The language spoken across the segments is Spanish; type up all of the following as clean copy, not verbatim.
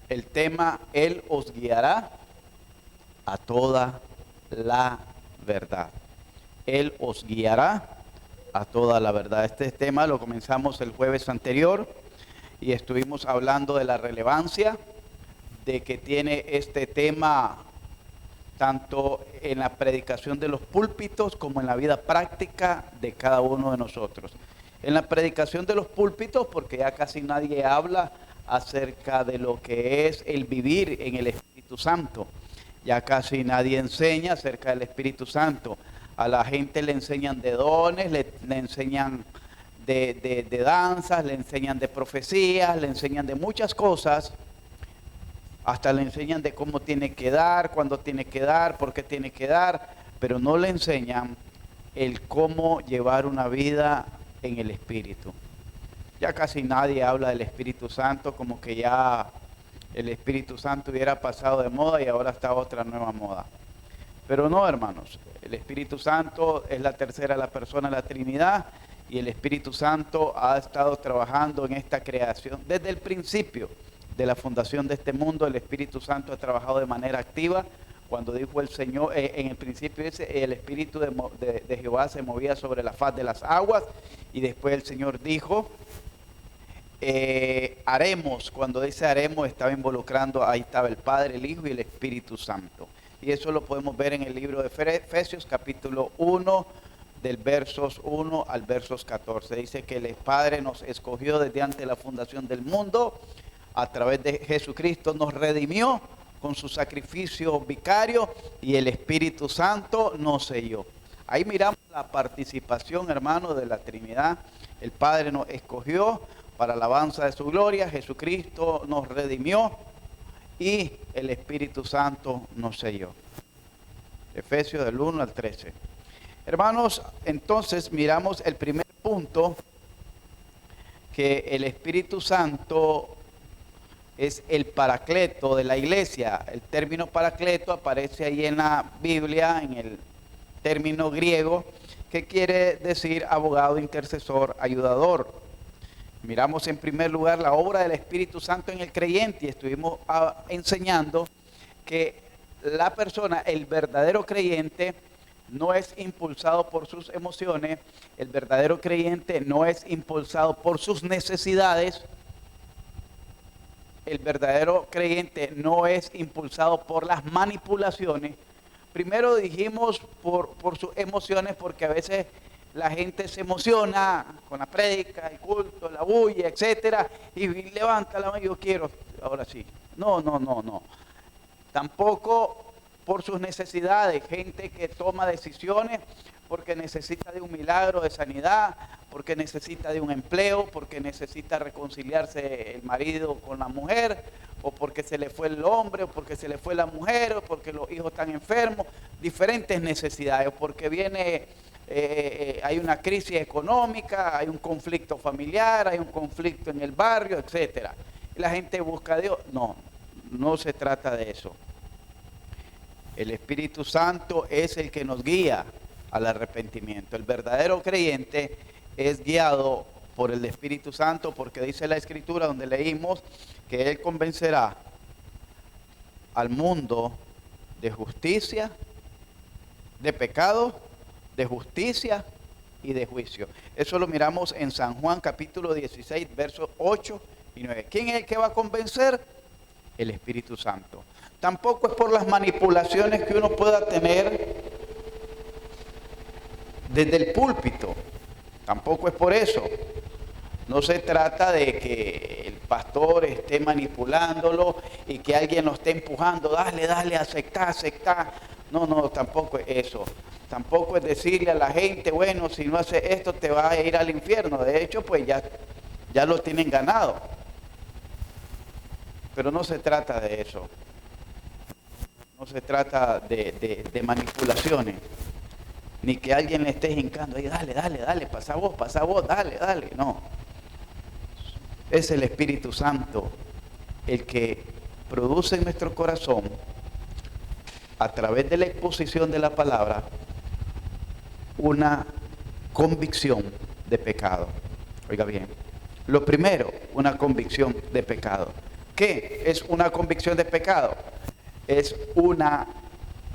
el tema, Él os guiará a toda la verdad. Él os guiará a toda la verdad. Este tema lo comenzamos el jueves anterior y estuvimos hablando de la relevancia de que tiene este tema tanto en la predicación de los púlpitos como en la vida práctica de cada uno de nosotros. En la predicación de los púlpitos, porque ya casi nadie habla acerca de lo que es el vivir en el Espíritu Santo. Ya casi nadie enseña acerca del Espíritu Santo. A la gente le enseñan de dones, le enseñan de danzas, le enseñan de profecías, le enseñan de muchas cosas. Hasta le enseñan de cómo tiene que dar, cuándo tiene que dar, por qué tiene que dar, pero no le enseñan el cómo llevar una vida en el Espíritu. Ya casi nadie habla del Espíritu Santo, como que ya el Espíritu Santo hubiera pasado de moda y ahora está otra nueva moda. Pero no, hermanos, el Espíritu Santo es la tercera la persona de la Trinidad y el Espíritu Santo ha estado trabajando en esta creación desde el principio de la fundación de este mundo. El Espíritu Santo ha trabajado de manera activa. Cuando dijo el Señor, en el principio dice, el Espíritu de Jehová se movía sobre la faz de las aguas, y después el Señor dijo, haremos. Cuando dice haremos, estaba involucrando, ahí estaba el Padre, el Hijo y el Espíritu Santo. Y eso lo podemos ver en el libro de Efesios, capítulo 1, del versos 1 al versos 14. Dice que el Padre nos escogió desde antes de la fundación del mundo. A través de Jesucristo nos redimió con su sacrificio vicario y el Espíritu Santo nos selló. Ahí miramos la participación, hermano, de la Trinidad. El Padre nos escogió para alabanza de su gloria, Jesucristo nos redimió y el Espíritu Santo nos selló. Efesios del 1 al 13. Hermanos, entonces miramos el primer punto, que el Espíritu Santo es el paracleto de la iglesia. El término paracleto aparece ahí en la Biblia, en el término griego, que quiere decir abogado, intercesor, ayudador. Miramos en primer lugar la obra del Espíritu Santo en el creyente y estuvimos enseñando que la persona, el verdadero creyente, no es impulsado por sus emociones, el verdadero creyente no es impulsado por sus necesidades. El verdadero creyente no es impulsado por las manipulaciones. Primero dijimos por sus emociones, porque a veces la gente se emociona con la prédica, el culto, la bulla, etcétera, y levanta la mano, yo quiero, ahora sí. No. Tampoco por sus necesidades, gente que toma decisiones porque necesita de un milagro de sanidad, porque necesita de un empleo, porque necesita reconciliarse el marido con la mujer, o porque se le fue el hombre, o porque se le fue la mujer, o porque los hijos están enfermos, diferentes necesidades, o porque hay una crisis económica, hay un conflicto familiar, hay un conflicto en el barrio, etcétera. Y la gente busca a Dios. No se trata de eso. El Espíritu Santo es el que nos guía al arrepentimiento. El verdadero creyente es guiado por el Espíritu Santo, porque dice la Escritura donde leímos que Él convencerá al mundo de justicia, de pecado, de justicia y de juicio. Eso lo miramos en San Juan capítulo 16, versos 8 y 9. ¿Quién es el que va a convencer? El Espíritu Santo. Tampoco es por las manipulaciones que uno pueda tener desde el púlpito. Tampoco es por eso. No se trata de que el pastor esté manipulándolo y que alguien lo esté empujando, dale, aceptar. No, tampoco es eso. Tampoco es decirle a la gente, bueno, si no haces esto te vas a ir al infierno. De hecho, pues ya lo tienen ganado. Pero no se trata de eso. No se trata de manipulaciones. Ni que alguien le esté hincando ahí, dale, pasa vos, dale. No. Es el Espíritu Santo el que produce en nuestro corazón, a través de la exposición de la palabra, una convicción de pecado. Oiga bien, lo primero, una convicción de pecado. ¿Qué es una convicción de pecado? Es una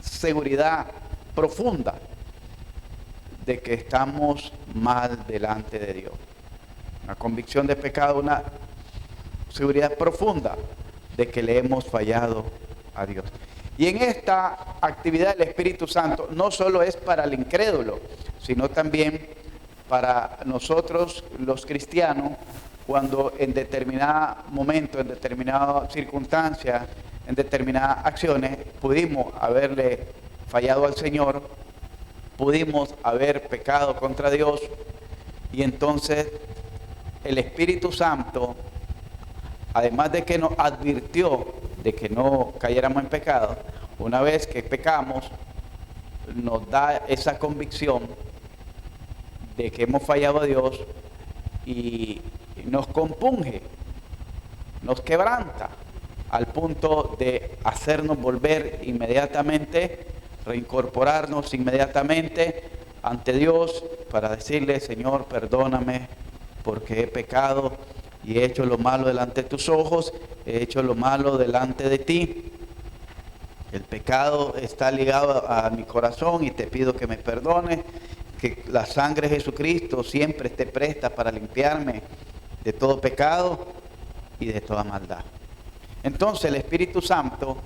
seguridad profunda de que estamos mal delante de Dios. Una convicción de pecado, una seguridad profunda de que le hemos fallado a Dios. Y en esta actividad del Espíritu Santo no solo es para el incrédulo, sino también para nosotros los cristianos, cuando en determinado momento, en determinadas circunstancias, en determinadas acciones, pudimos haberle fallado al Señor, pudimos haber pecado contra Dios, y entonces el Espíritu Santo, además de que nos advirtió de que no cayéramos en pecado, una vez que pecamos, nos da esa convicción de que hemos fallado a Dios y nos compunge, nos quebranta, al punto de hacernos volver inmediatamente, reincorporarnos inmediatamente ante Dios para decirle: Señor, perdóname porque he pecado y he hecho lo malo delante de tus ojos, he hecho lo malo delante de ti. El pecado está ligado a mi corazón y te pido que me perdones, que la sangre de Jesucristo siempre esté presta para limpiarme de todo pecado y de toda maldad. Entonces el Espíritu Santo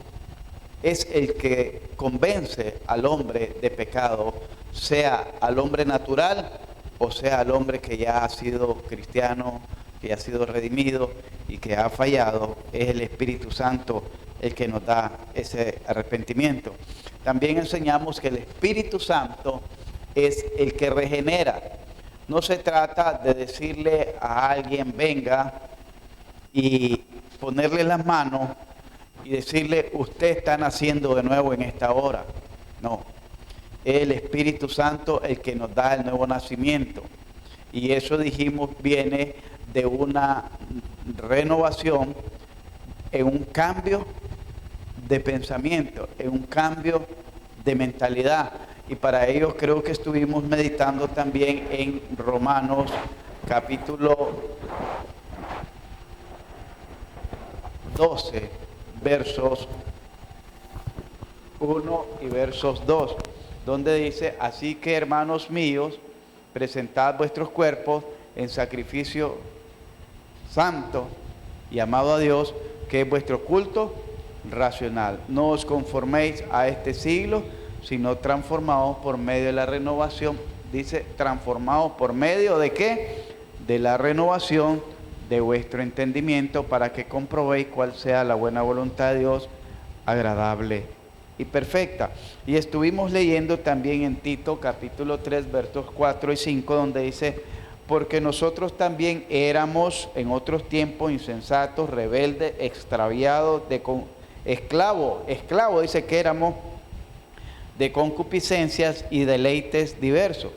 es el que convence al hombre de pecado, sea al hombre natural o sea al hombre que ya ha sido cristiano, que ya ha sido redimido y que ha fallado. Es el Espíritu Santo el que nos da ese arrepentimiento. También enseñamos que el Espíritu Santo es el que regenera. No se trata de decirle a alguien: venga, y ponerle las manos y decirle: usted está naciendo de nuevo en esta hora. No, es el Espíritu Santo el que nos da el nuevo nacimiento. Y eso, dijimos, viene de una renovación, en un cambio de pensamiento, en un cambio de mentalidad. Y para ello creo que estuvimos meditando también en Romanos capítulo 12, versos 1 y versos 2, donde dice: así que, hermanos míos, presentad vuestros cuerpos en sacrificio santo y amado a Dios, que es vuestro culto racional. No os conforméis a este siglo, sino transformaos por medio de la renovación. Dice: transformaos por medio de ¿qué? De la renovación de vuestro entendimiento, para que comprobéis cuál sea la buena voluntad de Dios, agradable y perfecta. Y estuvimos leyendo también en Tito capítulo 3 versos 4 y 5, donde dice: porque nosotros también éramos en otros tiempos insensatos, rebeldes, extraviados, esclavos, dice que éramos, de concupiscencias y deleites diversos,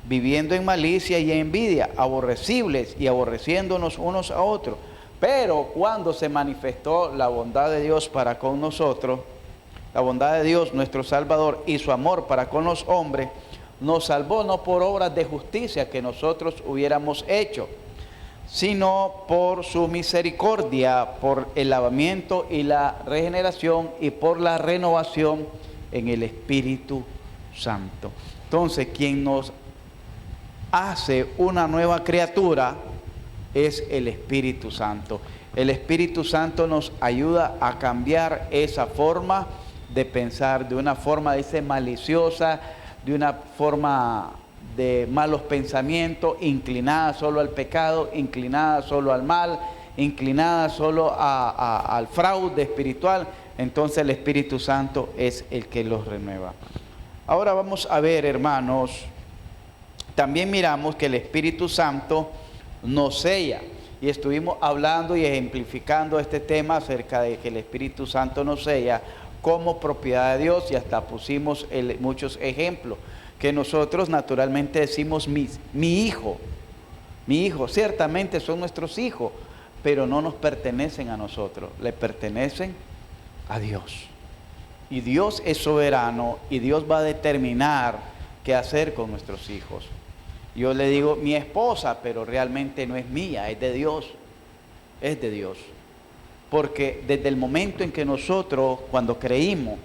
viviendo en malicia y envidia, aborrecibles y aborreciéndonos unos a otros. Pero cuando se manifestó la bondad de Dios para con nosotros, la bondad de Dios nuestro Salvador y su amor para con los hombres, nos salvó no por obras de justicia que nosotros hubiéramos hecho, sino por su misericordia, por el lavamiento y la regeneración y por la renovación en el Espíritu Santo. Entonces, quien nos hace una nueva criatura es el Espíritu Santo. El Espíritu Santo nos ayuda a cambiar esa forma de pensar, de una forma, dice, maliciosa, de una forma de malos pensamientos, inclinada solo al pecado, inclinada solo al mal, inclinada solo al fraude espiritual. Entonces el Espíritu Santo es el que los renueva. Ahora vamos a ver, hermanos, también miramos que el Espíritu Santo nos sella. Y estuvimos hablando y ejemplificando este tema acerca de que el Espíritu Santo nos sella como propiedad de Dios, y hasta pusimos muchos ejemplos, que nosotros naturalmente decimos mi hijo, ciertamente son nuestros hijos, pero no nos pertenecen a nosotros, le pertenecen a Dios. Y Dios es soberano y Dios va a determinar qué hacer con nuestros hijos. Yo le digo mi esposa, pero realmente no es mía, es de Dios, es de Dios. Porque desde el momento en que nosotros, cuando creímos,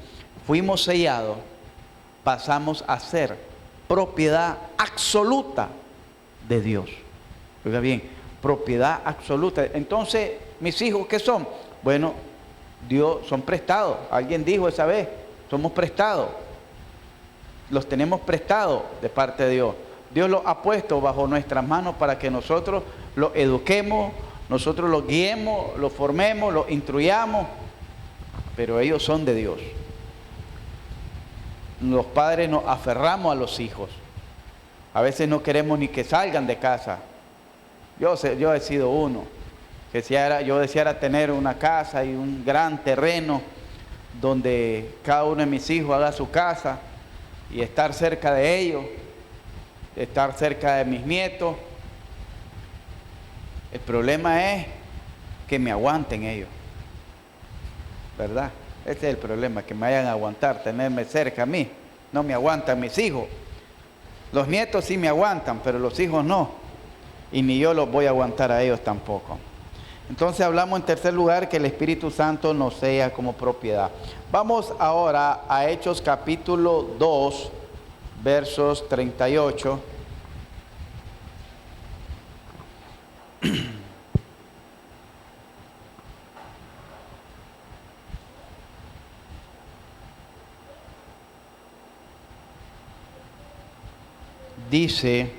fuimos sellados, pasamos a ser propiedad absoluta de Dios. Oiga bien, propiedad absoluta. Entonces, mis hijos, ¿qué son? Bueno, Dios, son prestados. Alguien dijo esa vez, somos prestados. Los tenemos prestados de parte de Dios. Dios los ha puesto bajo nuestras manos para que nosotros los eduquemos, nosotros los guiemos, los formemos, los instruyamos, pero ellos son de Dios. Los padres nos aferramos a los hijos. A veces no queremos ni que salgan de casa. Yo he sido uno, que yo deseara tener una casa y un gran terreno donde cada uno de mis hijos haga su casa y estar cerca de ellos, estar cerca de mis nietos. El problema es que me aguanten ellos, ¿verdad? Ese es el problema, que me vayan a aguantar, tenerme cerca a mí. No me aguantan mis hijos. Los nietos sí me aguantan, pero los hijos no. Y ni yo los voy a aguantar a ellos tampoco. Entonces hablamos en tercer lugar que el Espíritu Santo nos sea como propiedad. Vamos ahora a Hechos capítulo 2, versos 38. Dice,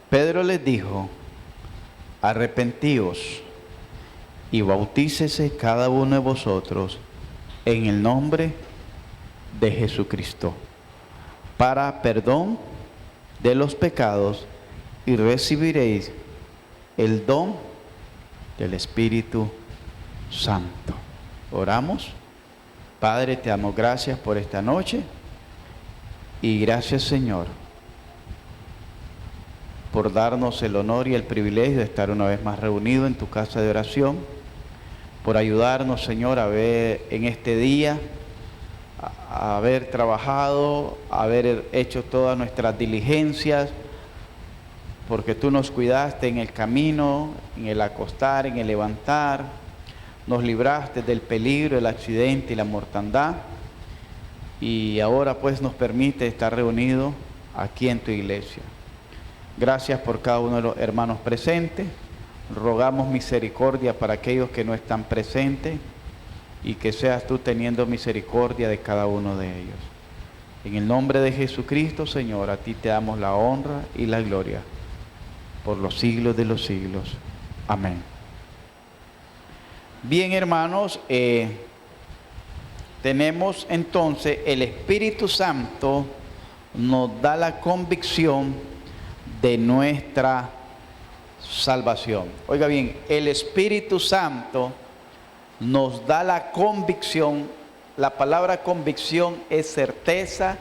Pedro les dijo, arrepentíos y bautícese cada uno de vosotros en el nombre de Jesucristo para perdón de los pecados y recibiréis el don del Espíritu Santo. Oramos. Padre, te damos gracias por esta noche y gracias, Señor, por darnos el honor y el privilegio de estar una vez más reunidos en tu casa de oración, por ayudarnos, Señor, a ver en este día, a haber trabajado, a haber hecho todas nuestras diligencias, porque tú nos cuidaste en el camino, en el acostar, en el levantar, nos libraste del peligro, el accidente y la mortandad, y ahora pues nos permite estar reunidos aquí en tu iglesia. Gracias por cada uno de los hermanos presentes. Rogamos misericordia para aquellos que no están presentes y que seas tú teniendo misericordia de cada uno de ellos. En el nombre de Jesucristo, Señor, a ti te damos la honra y la gloria por los siglos de los siglos. Amén. Bien, hermanos, tenemos entonces el Espíritu Santo nos da la convicción de nuestra salvación. Oiga bien, el Espíritu Santo nos da la convicción. La palabra convicción es certeza,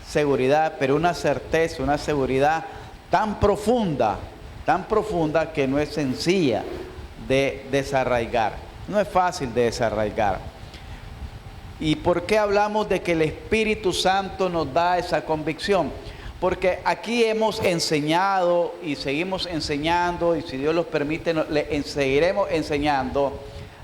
seguridad, pero una certeza, una seguridad tan profunda que no es sencilla de desarraigar. No es fácil de desarraigar. ¿Y por qué hablamos de que el Espíritu Santo nos da esa convicción? Porque aquí hemos enseñado y seguimos enseñando, y si Dios los permite, seguiremos enseñando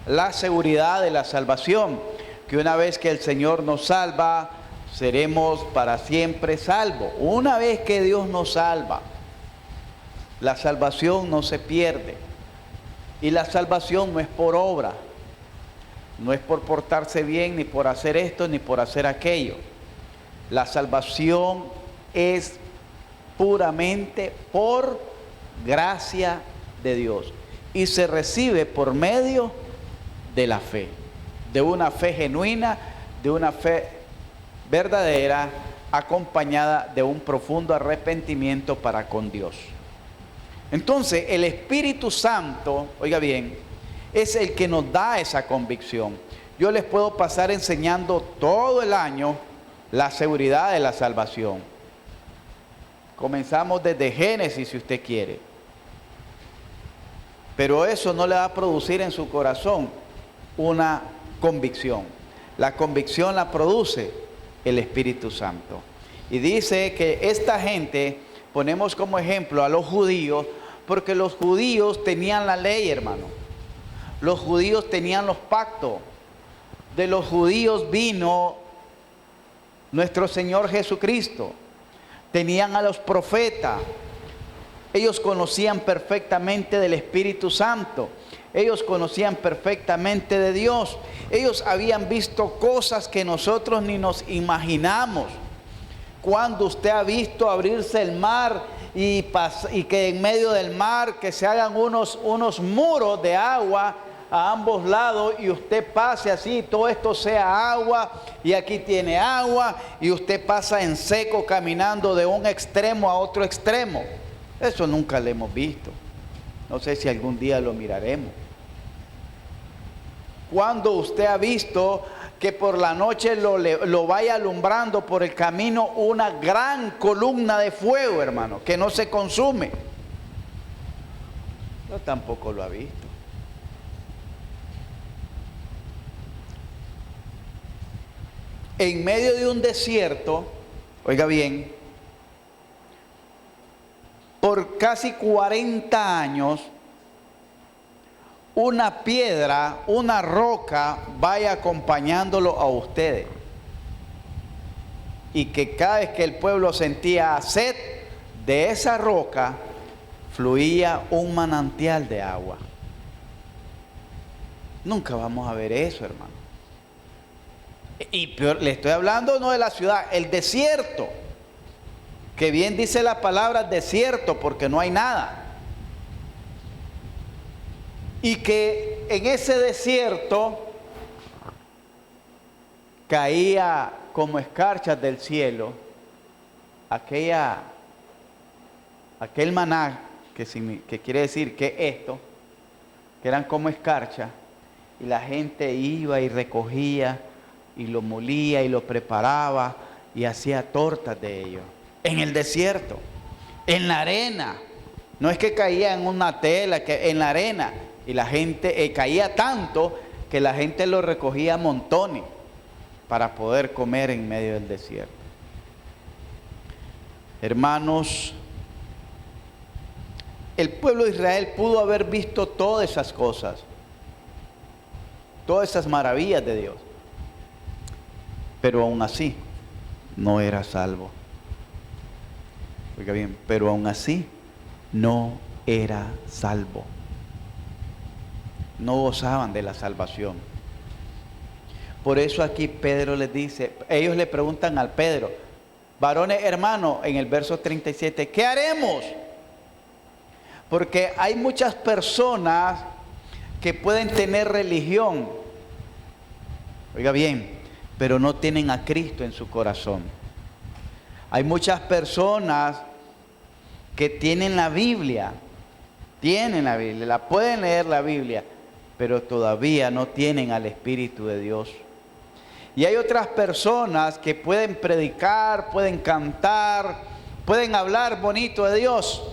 la seguridad de la salvación, que una vez que el Señor nos salva, seremos para siempre salvos. Una vez que Dios nos salva, la salvación no se pierde. Y la salvación no es por obra, no es por portarse bien, ni por hacer esto, ni por hacer aquello. La salvación es puramente por gracia de Dios y se recibe por medio de la fe, de una fe genuina, de una fe verdadera, acompañada de un profundo arrepentimiento para con Dios. Entonces, el Espíritu Santo, oiga bien, es el que nos da esa convicción. Yo les puedo pasar enseñando todo el año la seguridad de la salvación. Comenzamos desde Génesis, si usted quiere. Pero eso no le va a producir en su corazón una convicción. La convicción la produce el Espíritu Santo. Y dice que esta gente, ponemos como ejemplo a los judíos, Porque los judíos tenían la ley, hermano. Los judíos tenían los pactos. De los judíos vino nuestro Señor Jesucristo. Tenían a los profetas. Ellos conocían perfectamente del Espíritu Santo. Ellos conocían perfectamente de Dios. Ellos habían visto cosas que nosotros ni nos imaginamos. Cuando usted ha visto abrirse el mar y que en medio del mar que se hagan unos muros de agua a ambos lados y usted pase así, todo esto sea agua y aquí tiene agua y usted pasa en seco caminando de un extremo a otro extremo. Eso nunca lo hemos visto. No sé si algún día lo miraremos. Cuando usted ha visto que por la noche lo vaya alumbrando por el camino una gran columna de fuego, hermano, que no se consume. Yo tampoco lo ha visto. En medio de un desierto, oiga bien, por casi 40 años, una piedra, una roca vaya acompañándolo a ustedes. Y que cada vez que el pueblo sentía sed, de esa roca fluía un manantial de agua. Nunca vamos a ver eso, hermano. Y peor, le estoy hablando no de la ciudad, el desierto. Que bien dice la palabra desierto porque no hay nada. Y que en ese desierto caía como escarchas del cielo aquel maná, que quiere decir que esto, que eran como escarchas, y la gente iba y recogía y lo molía y lo preparaba y hacía tortas de ello. En el desierto, en la arena, no es que caía en una tela, que en la arena. Y la gente caía tanto que la gente lo recogía a montones para poder comer en medio del desierto. Hermanos, el pueblo de Israel pudo haber visto todas esas cosas, todas esas maravillas de Dios, pero aún así no era salvo. Oiga bien, pero aún así no era salvo. No gozaban de la salvación. Por eso aquí Pedro les dice, ellos le preguntan al Pedro, varones hermanos, en el verso 37, ¿qué haremos? Porque hay muchas personas que pueden tener religión, oiga bien, pero no tienen a Cristo en su corazón. Hay muchas personas que tienen la Biblia, la pueden leer la Biblia, pero todavía no tienen al Espíritu de Dios. Y hay otras personas que pueden predicar, pueden cantar, pueden hablar bonito de Dios,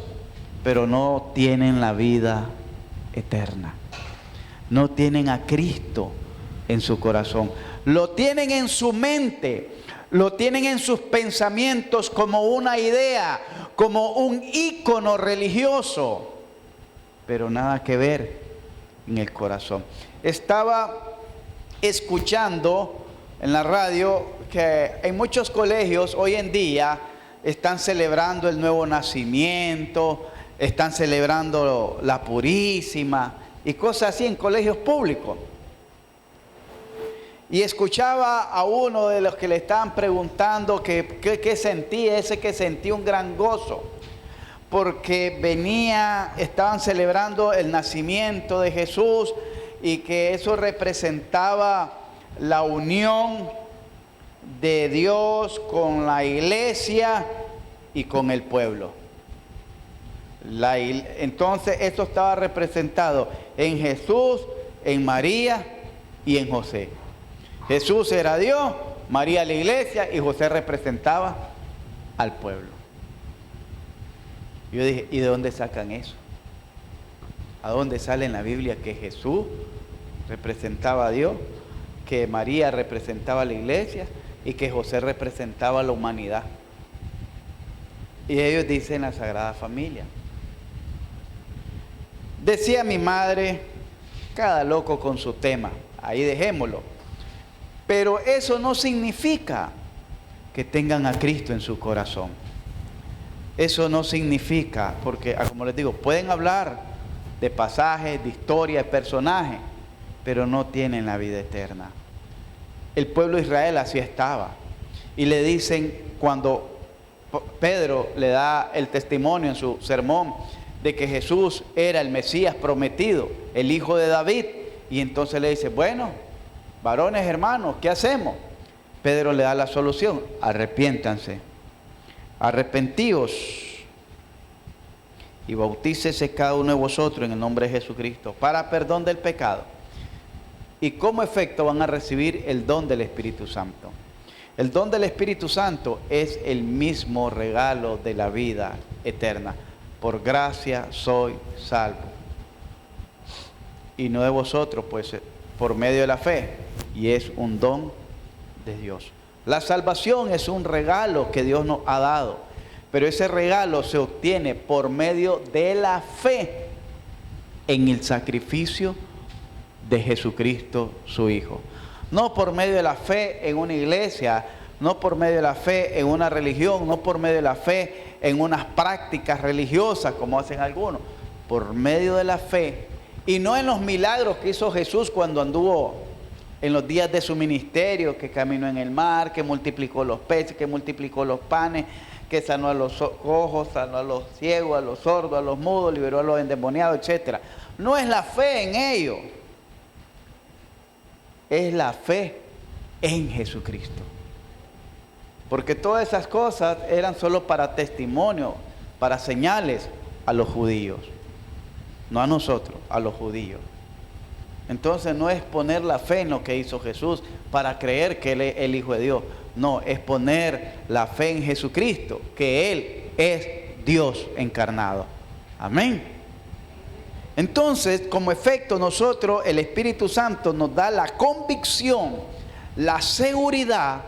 pero no tienen la vida eterna. No tienen a Cristo en su corazón. Lo tienen en su mente, lo tienen en sus pensamientos como una idea, como un ícono religioso, pero nada que ver en el corazón. Estaba escuchando en la radio que en muchos colegios hoy en día están celebrando el nuevo nacimiento, están celebrando la Purísima y cosas así en colegios públicos. Y escuchaba a uno de los que le estaban preguntando qué sentía, ese que sentía un gran gozo, porque estaban celebrando el nacimiento de Jesús y que eso representaba la unión de Dios con la iglesia y con el pueblo. Entonces esto estaba representado en Jesús, en María y en José. Jesús era Dios, María la iglesia y José representaba al pueblo. Yo dije, ¿y de dónde sacan eso? ¿A dónde sale en la Biblia que Jesús representaba a Dios, que María representaba a la iglesia y que José representaba a la humanidad? Y ellos dicen la Sagrada Familia. Decía mi madre, cada loco con su tema, ahí dejémoslo. Pero eso no significa que tengan a Cristo en su corazón. Eso no significa, porque como les digo, pueden hablar de pasajes, de historia, de personajes, pero no tienen la vida eterna. El pueblo de Israel así estaba. Y le dicen, cuando Pedro le da el testimonio en su sermón de que Jesús era el Mesías prometido, el hijo de David, y entonces le dice, bueno, varones hermanos, ¿qué hacemos? Pedro le da la solución: arrepiéntanse, arrepentíos y bautícese cada uno de vosotros en el nombre de Jesucristo para perdón del pecado, y como efecto van a recibir el don del Espíritu Santo. El don del Espíritu Santo es el mismo regalo de la vida eterna. Por gracia soy salvo, y no de vosotros, pues por medio de la fe, y es un don de Dios. La salvación es un regalo que Dios nos ha dado, pero ese regalo se obtiene por medio de la fe en el sacrificio de Jesucristo, su Hijo. No por medio de la fe en una iglesia, no por medio de la fe en una religión, no por medio de la fe en unas prácticas religiosas como hacen algunos, por medio de la fe, y no en los milagros que hizo Jesús cuando anduvo en los días de su ministerio, que caminó en el mar, que multiplicó los peces, que multiplicó los panes, que sanó a los cojos, sanó a los ciegos, a los sordos, a los mudos, liberó a los endemoniados, etc. No es la fe en ellos, es la fe en Jesucristo. Porque todas esas cosas eran solo para testimonio, para señales a los judíos. No a nosotros, a los judíos. Entonces no es poner la fe en lo que hizo Jesús para creer que Él es el Hijo de Dios. No, es poner la fe en Jesucristo, que Él es Dios encarnado. Amén. Entonces, como efecto, nosotros, el Espíritu Santo nos da la convicción, la seguridad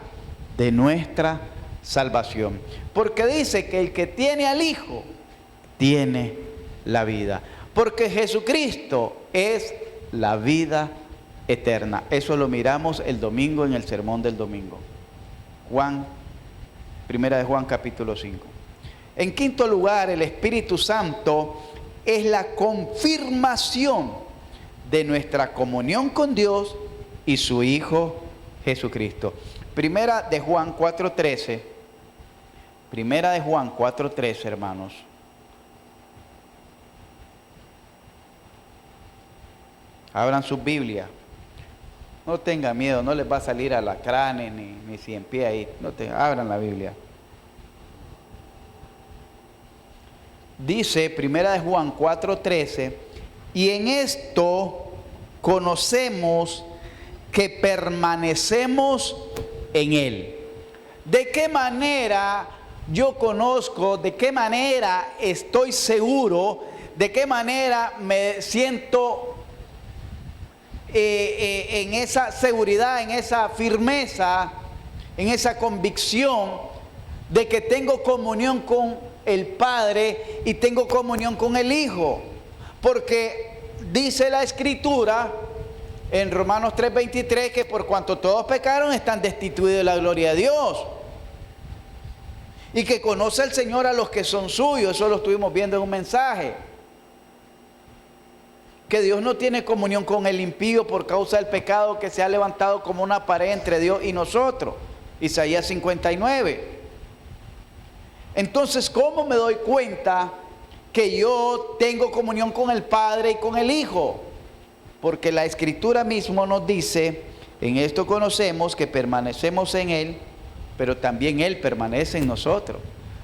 de nuestra salvación. Porque dice que el que tiene al Hijo, tiene la vida. Porque Jesucristo es la vida eterna. Eso lo miramos el domingo en el sermón del domingo. Primera de Juan capítulo 5. En quinto lugar, el Espíritu Santo es la confirmación de nuestra comunión con Dios y su Hijo Jesucristo. Primera de Juan 4:13. Primera de Juan 4:13, hermanos. Abran sus Biblias. No tengan miedo, no les va a salir alacranes ni cien pies ahí. Abran la Biblia. Dice Primera de Juan 4:13, y en esto conocemos que permanecemos en Él. ¿De qué manera yo conozco, de qué manera estoy seguro, de qué manera me siento en esa seguridad, en esa firmeza, en esa convicción de que tengo comunión con el Padre y tengo comunión con el Hijo? Porque dice la Escritura en Romanos 3:23 que por cuanto todos pecaron están destituidos de la gloria de Dios, y que conoce el Señor a los que son suyos. Eso lo estuvimos viendo en un mensaje, que Dios no tiene comunión con el impío por causa del pecado que se ha levantado como una pared entre Dios y nosotros. Isaías 59. Entonces, ¿cómo me doy cuenta que yo tengo comunión con el Padre y con el Hijo? Porque la Escritura mismo nos dice, en esto conocemos que permanecemos en Él, pero también Él permanece en nosotros.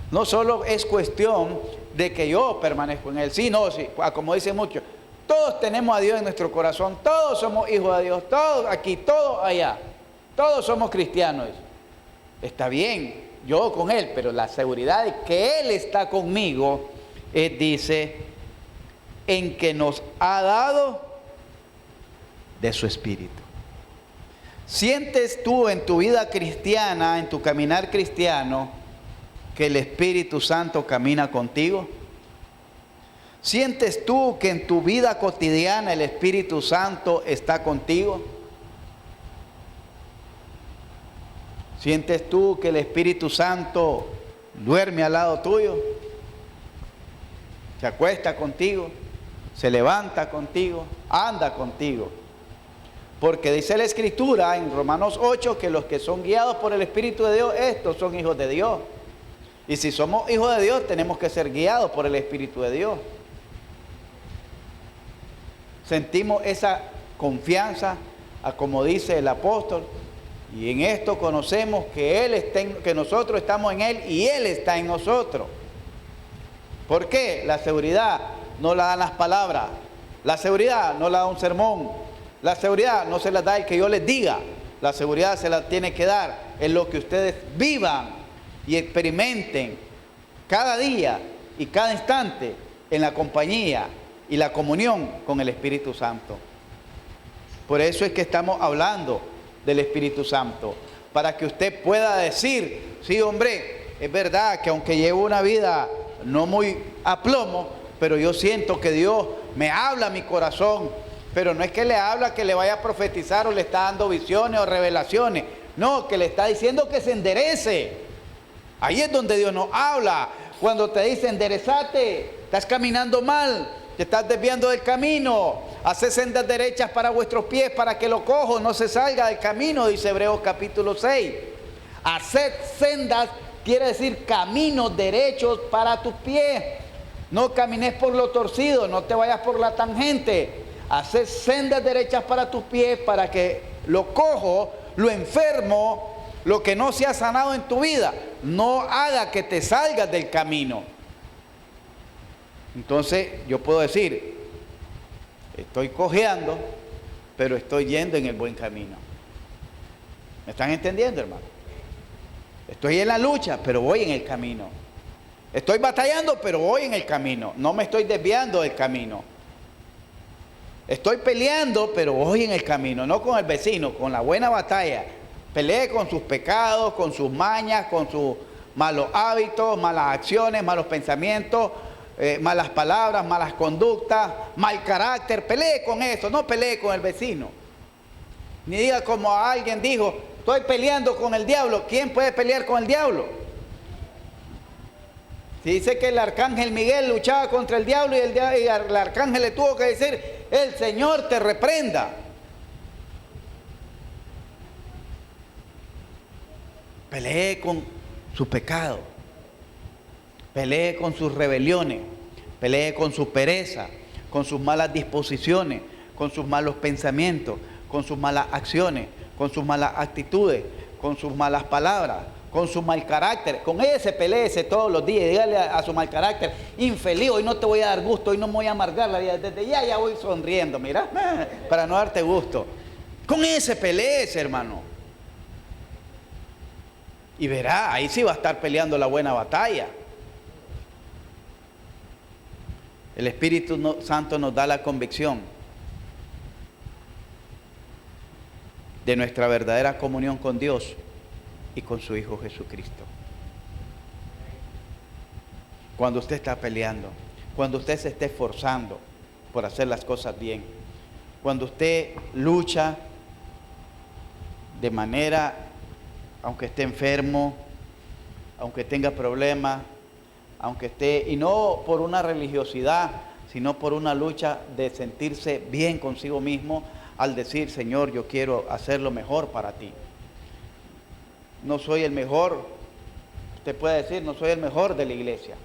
No solo es cuestión de que yo permanezco en Él, sino, como dicen muchos, todos tenemos a Dios en nuestro corazón, todos somos hijos de Dios, todos aquí, todos allá, todos somos cristianos. Está bien, yo con Él, pero la seguridad de que Él está conmigo, dice, en que nos ha dado de su Espíritu. ¿Sientes tú en tu vida cristiana, en tu caminar cristiano, que el Espíritu Santo camina contigo? ¿Sientes tú que en tu vida cotidiana el Espíritu Santo está contigo? ¿Sientes tú que el Espíritu Santo duerme al lado tuyo? Se acuesta contigo, se levanta contigo, anda contigo. Porque dice la Escritura en Romanos 8 que los que son guiados por el Espíritu de Dios, estos son hijos de Dios. Y si somos hijos de Dios, tenemos que ser guiados por el Espíritu de Dios. Sentimos esa confianza, como dice el apóstol, y en esto conocemos que nosotros estamos en Él y Él está en nosotros. ¿Por qué? La seguridad no la dan las palabras, la seguridad no la da un sermón, la seguridad no se la da el que yo les diga, la seguridad se la tiene que dar en lo que ustedes vivan y experimenten cada día y cada instante en la compañía y la comunión con el Espíritu Santo. Por eso es que estamos hablando del Espíritu Santo, para que usted pueda decir, sí, hombre, es verdad que aunque llevo una vida no muy a plomo, pero yo siento que Dios me habla a mi corazón, pero no es que le habla que le vaya a profetizar o le está dando visiones o revelaciones, no, que le está diciendo que se enderece. Ahí es donde Dios nos habla, cuando te dice enderezate, estás caminando mal, te estás desviando del camino, haced sendas derechas para vuestros pies, para que lo cojo no se salga del camino, dice Hebreos capítulo 6. Haced sendas quiere decir caminos derechos para tus pies. No camines por lo torcido, no te vayas por la tangente. Haced sendas derechas para tus pies, para que lo cojo, lo enfermo, lo que no se ha sanado en tu vida, no haga que te salgas del camino. Entonces yo puedo decir, estoy cojeando, pero estoy yendo en el buen camino. ¿Me están entendiendo, hermano? Estoy en la lucha, pero voy en el camino. Estoy batallando, pero voy en el camino. No me estoy desviando del camino. Estoy peleando, pero voy en el camino. No con el vecino, con la buena batalla. Pelee con sus pecados, con sus mañas, con sus malos hábitos, malas acciones, malos pensamientos, malas palabras, malas conductas, mal carácter. Pelee con eso, no pelee con el vecino. Ni diga como alguien dijo, estoy peleando con el diablo. ¿Quién puede pelear con el diablo? Si dice que el arcángel Miguel luchaba contra el diablo y el arcángel le tuvo que decir, el Señor te reprenda. Pelee con su pecado, pelee con sus rebeliones, pelee con su pereza, con sus malas disposiciones, con sus malos pensamientos, con sus malas acciones, con sus malas actitudes, con sus malas palabras, con su mal carácter. Con ese peleese todos los días y dígale a su mal carácter, infeliz, hoy no te voy a dar gusto, hoy no me voy a amargar la vida, desde ya voy sonriendo, mira, para no darte gusto. Con ese peleese, hermano. Y verá, ahí sí va a estar peleando la buena batalla. El Espíritu Santo nos da la convicción de nuestra verdadera comunión con Dios y con su Hijo Jesucristo. Cuando usted está peleando, cuando usted se esté esforzando por hacer las cosas bien, cuando usted lucha de manera, aunque esté enfermo, aunque tenga problemas, aunque esté, y no por una religiosidad, sino por una lucha de sentirse bien consigo mismo, al decir, Señor, yo quiero hacer lo mejor para ti. No soy el mejor, usted puede decir, no soy el mejor de la iglesia.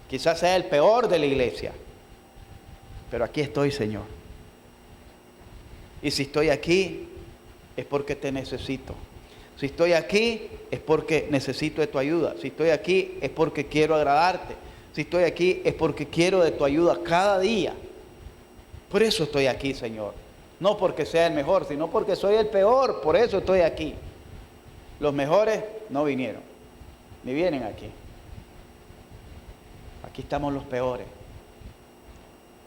Quizás sea el peor de la iglesia, pero aquí estoy, Señor. Y si estoy aquí, es porque te necesito. Si estoy aquí, es porque necesito de tu ayuda. Si estoy aquí, es porque quiero agradarte. Si estoy aquí, es porque quiero de tu ayuda cada día. Por eso estoy aquí, Señor. No porque sea el mejor, sino porque soy el peor. Por eso estoy aquí. Los mejores no vinieron, ni vienen aquí. Aquí estamos los peores.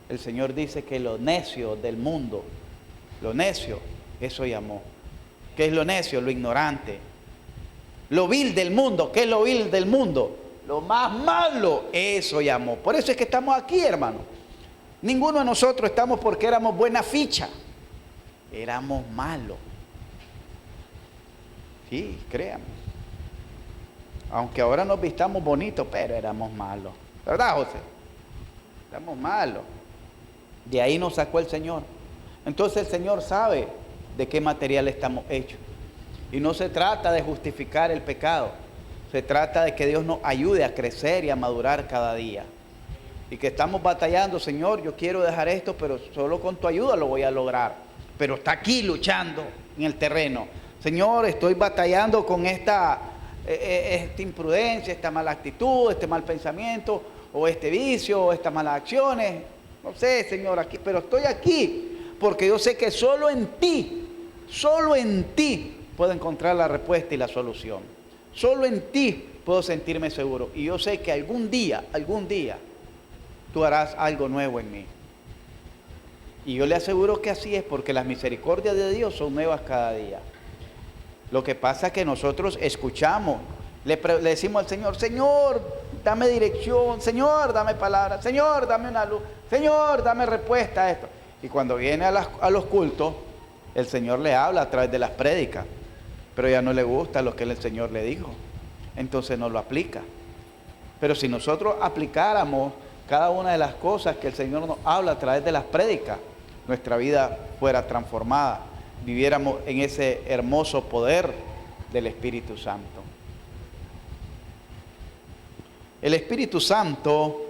El Señor dice que lo necio del mundo, lo necio, eso llamó. ¿Qué es lo necio? Lo ignorante. Lo vil del mundo. ¿Qué es lo vil del mundo? lo más malo, eso llamó. Por eso es que estamos aquí, hermano. Ninguno de nosotros estamos porque éramos buena ficha. Éramos malos. Sí, créanme. Aunque ahora nos vistamos bonitos, pero éramos malos. ¿Verdad, José? Éramos malos. De ahí nos sacó el Señor. Entonces el Señor sabe de qué material estamos hechos. Y no se trata de justificar el pecado. Se trata de que Dios nos ayude a crecer y a madurar cada día. Y que estamos batallando, Señor, yo quiero dejar esto, pero solo con tu ayuda lo voy a lograr. Pero está aquí luchando en el terreno. Señor, estoy batallando con esta imprudencia, esta mala actitud, este mal pensamiento, o este vicio, o estas malas acciones. No sé, Señor, aquí, pero estoy aquí porque yo sé que solo en ti puedo encontrar la respuesta y la solución. Solo en ti puedo sentirme seguro. Y yo sé que algún día, tú harás algo nuevo en mí. Y yo le aseguro que así es, porque las misericordias de Dios son nuevas cada día. Lo que pasa es que nosotros escuchamos, le decimos al Señor, Señor, dame dirección, Señor, dame palabra, Señor, dame una luz, Señor, dame respuesta a esto. Y cuando viene a los cultos, el Señor le habla a través de las prédicas, pero ya no le gusta lo que el Señor le dijo, entonces no lo aplica. Pero si nosotros aplicáramos cada una de las cosas que el Señor nos habla a través de las prédicas, nuestra vida fuera transformada, viviéramos en ese hermoso poder del Espíritu Santo. El Espíritu Santo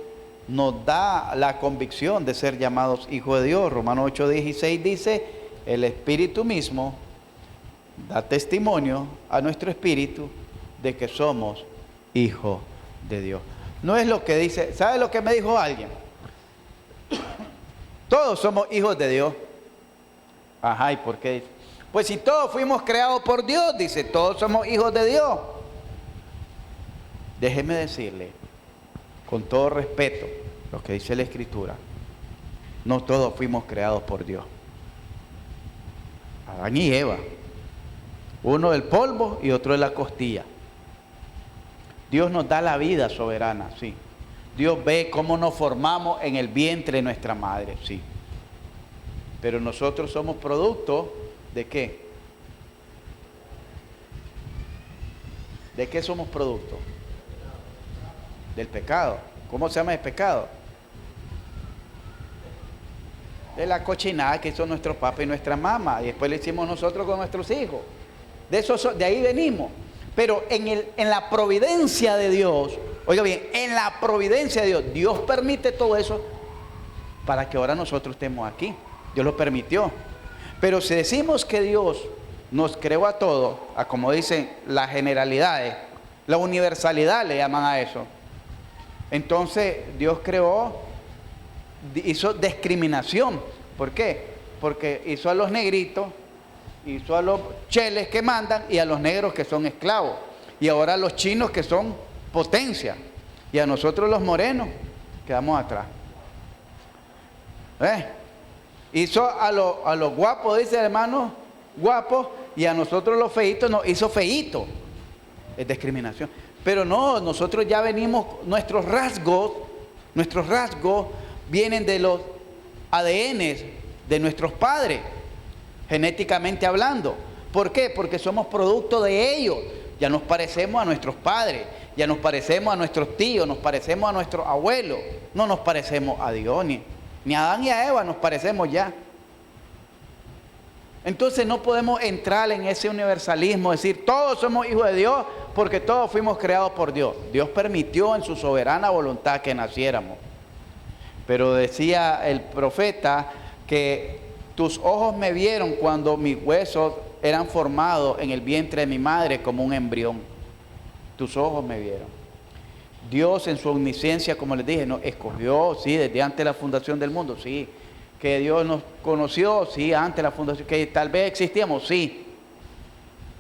nos da la convicción de ser llamados hijos de Dios. Romanos 8:16 dice, el Espíritu mismo da testimonio a nuestro espíritu de que somos hijos de Dios. No es lo que dice, ¿sabe lo que me dijo alguien? Todos somos hijos de Dios. Ajá, ¿y por qué dice? Pues si todos fuimos creados por Dios, dice, todos somos hijos de Dios. Déjeme decirle, con todo respeto, lo que dice la Escritura, no todos fuimos creados por Dios. Adán y Eva, uno del polvo y otro de la costilla. Dios nos da la vida soberana, sí. Dios ve cómo nos formamos en el vientre de nuestra madre, sí. Pero nosotros somos producto ¿de qué? ¿De qué somos producto? Del pecado. ¿Cómo se llama el pecado? De la cochinada que hizo nuestro papá y nuestra mamá, y después le hicimos nosotros con nuestros hijos. De ahí venimos. Pero en la providencia de Dios, oiga bien, en la providencia de Dios, Dios permite todo eso para que ahora nosotros estemos aquí. Dios lo permitió. Pero si decimos que Dios nos creó a todos, a como dicen las generalidades, la universalidad le llaman a eso, entonces Dios hizo discriminación. ¿Por qué? Porque hizo a los negritos, hizo a los cheles que mandan y a los negros que son esclavos, y ahora a los chinos que son potencia, y a nosotros los morenos quedamos atrás. Hizo a los guapos, dice el hermano, guapos, y a nosotros los feitos nos hizo feitos. Es discriminación. Pero no, nosotros ya venimos, nuestros rasgos vienen de los ADNs de nuestros padres, genéticamente hablando. ¿Por qué? Porque somos producto de ellos. Ya nos parecemos a nuestros padres, ya nos parecemos a nuestros tíos, nos parecemos a nuestros abuelos, no nos parecemos a Dios, ni a Adán ni a Eva nos parecemos ya. Entonces no podemos entrar en ese universalismo, decir todos somos hijos de Dios porque todos fuimos creados por Dios. Dios permitió en su soberana voluntad que naciéramos. Pero decía el profeta que tus ojos me vieron cuando mis huesos eran formados en el vientre de mi madre como un embrión. Tus ojos me vieron. Dios en su omnisciencia, como les dije, nos escogió, sí, desde antes de la fundación del mundo, sí. Que Dios nos conoció, sí, antes de la fundación, que tal vez existíamos, sí.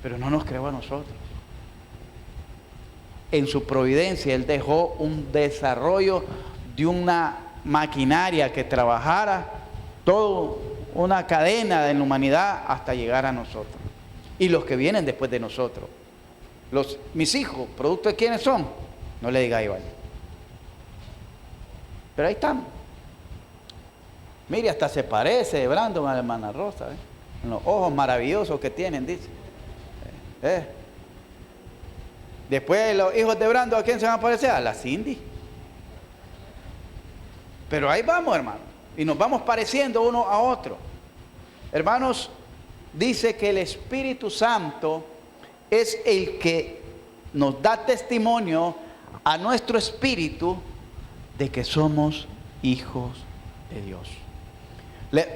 Pero no nos creó a nosotros. En su providencia, Él dejó un desarrollo de una maquinaria que trabajara toda una cadena de la humanidad hasta llegar a nosotros. Y los que vienen después de nosotros. Mis hijos, ¿producto de quiénes son? No le diga igual. Pero ahí estamos. Mire, hasta se parece Brandon a la hermana Rosa, ¿eh? En los ojos maravillosos que tienen, dice. Después los hijos de Brandon, ¿a quién se van a parecer? A la Cindy. Pero ahí vamos, hermano. Y nos vamos pareciendo uno a otro. Hermanos, dice que el Espíritu Santo es el que nos da testimonio a nuestro espíritu de que somos hijos de Dios.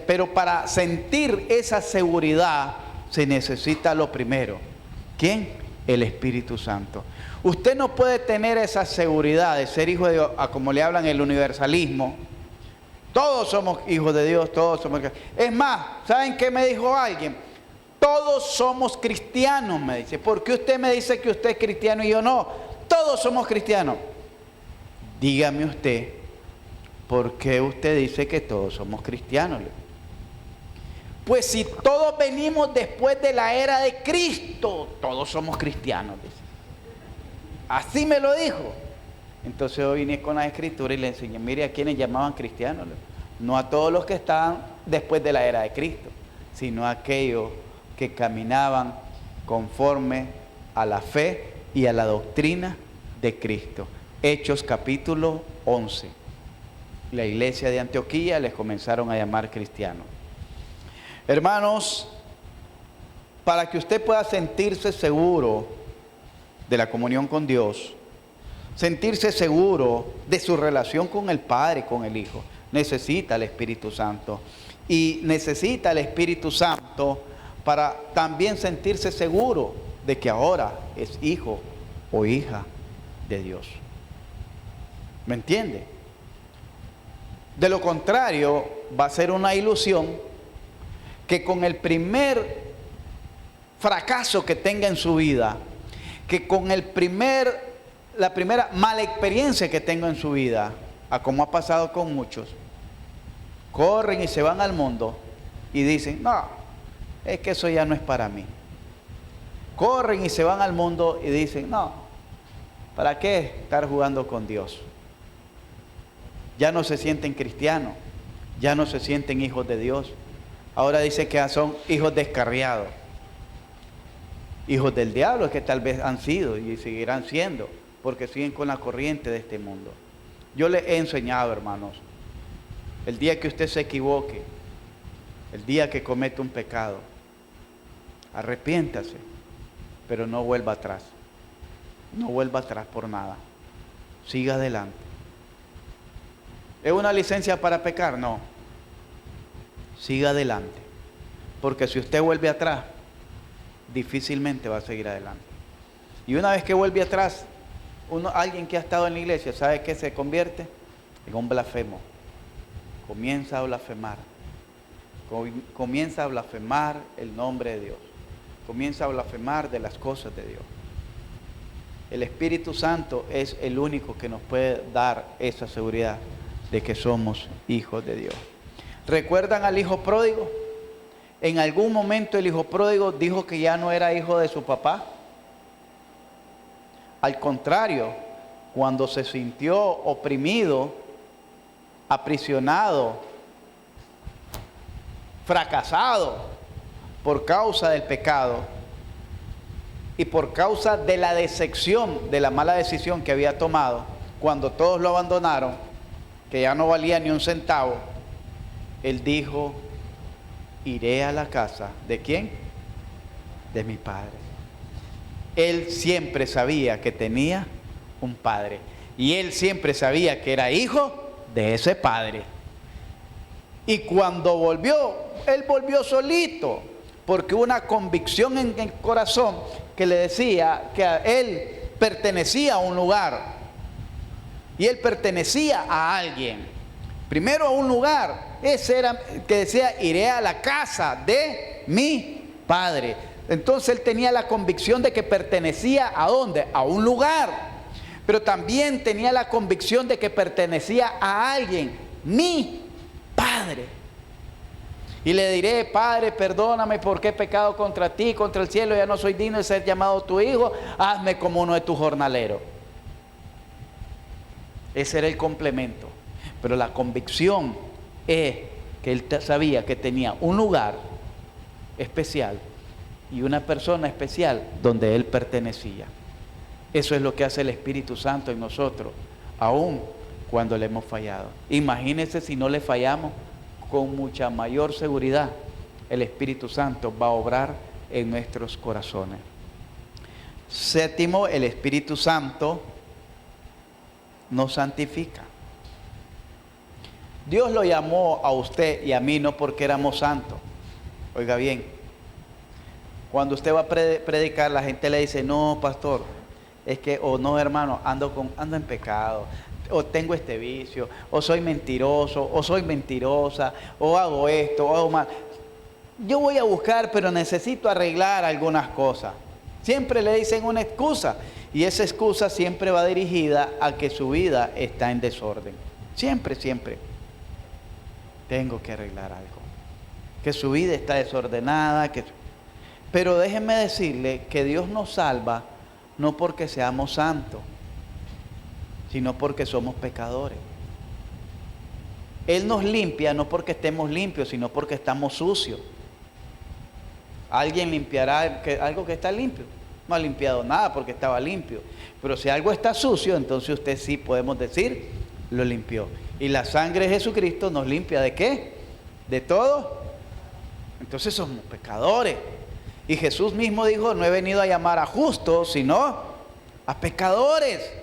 Pero para sentir esa seguridad se necesita lo primero. ¿Quién? El Espíritu Santo. Usted no puede tener esa seguridad de ser hijo de Dios, como le hablan el universalismo. Todos somos hijos de Dios, todos somos. Es más, ¿saben qué me dijo alguien? Todos somos cristianos, me dice. ¿Por qué usted me dice que usted es cristiano y yo no? Todos somos cristianos. Dígame usted, ¿por qué usted dice que todos somos cristianos? Pues si todos venimos después de la era de Cristo, todos somos cristianos, dice. Así me lo dijo. Entonces yo vine con la escritura y le enseñé, mire a quienes llamaban cristianos, no a todos los que estaban después de la era de Cristo, sino a aquellos que caminaban conforme a la fe y a la doctrina de Cristo. Hechos capítulo 11. La iglesia de Antioquía les comenzaron a llamar cristianos. Hermanos, para que usted pueda sentirse seguro de la comunión con Dios, sentirse seguro de su relación con el Padre, con el Hijo, necesita el Espíritu Santo. Y necesita el Espíritu Santo para también sentirse seguro de que ahora es hijo o hija de Dios. ¿Me entiende? De lo contrario, va a ser una ilusión que con el primer fracaso que tenga en su vida, que con la primera mala experiencia que tenga en su vida, a como ha pasado con muchos, corren y se van al mundo y dicen, no, es que eso ya no es para mí. Corren y se van al mundo y dicen, no, ¿para qué estar jugando con Dios? Ya no se sienten cristianos, ya no se sienten hijos de Dios. Ahora dice que son hijos descarriados, hijos del diablo, que tal vez han sido y seguirán siendo, porque siguen con la corriente de este mundo. Yo les he enseñado, hermanos, el día que usted se equivoque, el día que comete un pecado, arrepiéntase, pero no vuelva atrás. No vuelva atrás por nada. Siga adelante. ¿Es una licencia para pecar? No. Siga adelante. Porque si usted vuelve atrás, difícilmente va a seguir adelante. Y una vez que vuelve atrás, alguien que ha estado en la iglesia, ¿sabe qué se convierte? En un blasfemo. Comienza a blasfemar. Comienza a blasfemar el nombre de Dios. Comienza a blasfemar de las cosas de Dios. El Espíritu Santo es el único que nos puede dar esa seguridad de que somos hijos de Dios. ¿Recuerdan al hijo pródigo? En algún momento el hijo pródigo dijo que ya no era hijo de su papá. Al contrario, cuando se sintió oprimido, aprisionado, fracasado por causa del pecado y por causa de la decepción, de la mala decisión que había tomado, cuando todos lo abandonaron, que ya no valía ni un centavo, él dijo, iré a la casa, ¿de quién? De mi padre. Él siempre sabía que tenía un padre y él siempre sabía que era hijo de ese padre. Y cuando volvió, él volvió solito, porque hubo una convicción en el corazón que le decía que él pertenecía a un lugar y él pertenecía a alguien. Primero a un lugar, ese era que decía, iré a la casa de mi padre. Entonces él tenía la convicción de que pertenecía ¿a dónde? A un lugar. Pero también tenía la convicción de que pertenecía a alguien, mi Padre. Y le diré, Padre, perdóname porque he pecado contra ti, contra el cielo, ya no soy digno de ser llamado tu hijo, hazme como uno de tus jornaleros. Ese era el complemento. Pero la convicción es que él sabía que tenía un lugar especial y una persona especial donde él pertenecía. Eso es lo que hace el Espíritu Santo en nosotros, aun cuando le hemos fallado. Imagínense si no le fallamos, con mucha mayor seguridad el Espíritu Santo va a obrar en nuestros corazones. Séptimo, el Espíritu Santo nos santifica. Dios lo llamó a usted y a mí no porque éramos santos. Oiga bien, cuando usted va a predicar, la gente le dice, no, pastor, es que, o no, hermano, ando en pecado, o tengo este vicio, o soy mentiroso, o soy mentirosa, o hago esto, o hago mal. Yo voy a buscar, pero necesito arreglar algunas cosas. Siempre le dicen una excusa, y esa excusa siempre va dirigida a que su vida está en desorden. Siempre, siempre. Tengo que arreglar algo. Que su vida está desordenada. Pero déjenme decirle que Dios nos salva no porque seamos santos, sino porque somos pecadores. Él nos limpia no porque estemos limpios, sino porque estamos sucios. ¿Alguien limpiará algo que está limpio? No ha limpiado nada porque estaba limpio. Pero si algo está sucio, entonces usted sí podemos decir, lo limpió. Y la sangre de Jesucristo nos limpia ¿de qué? De todo. Entonces somos pecadores. Y Jesús mismo dijo, no he venido a llamar a justos, sino a pecadores.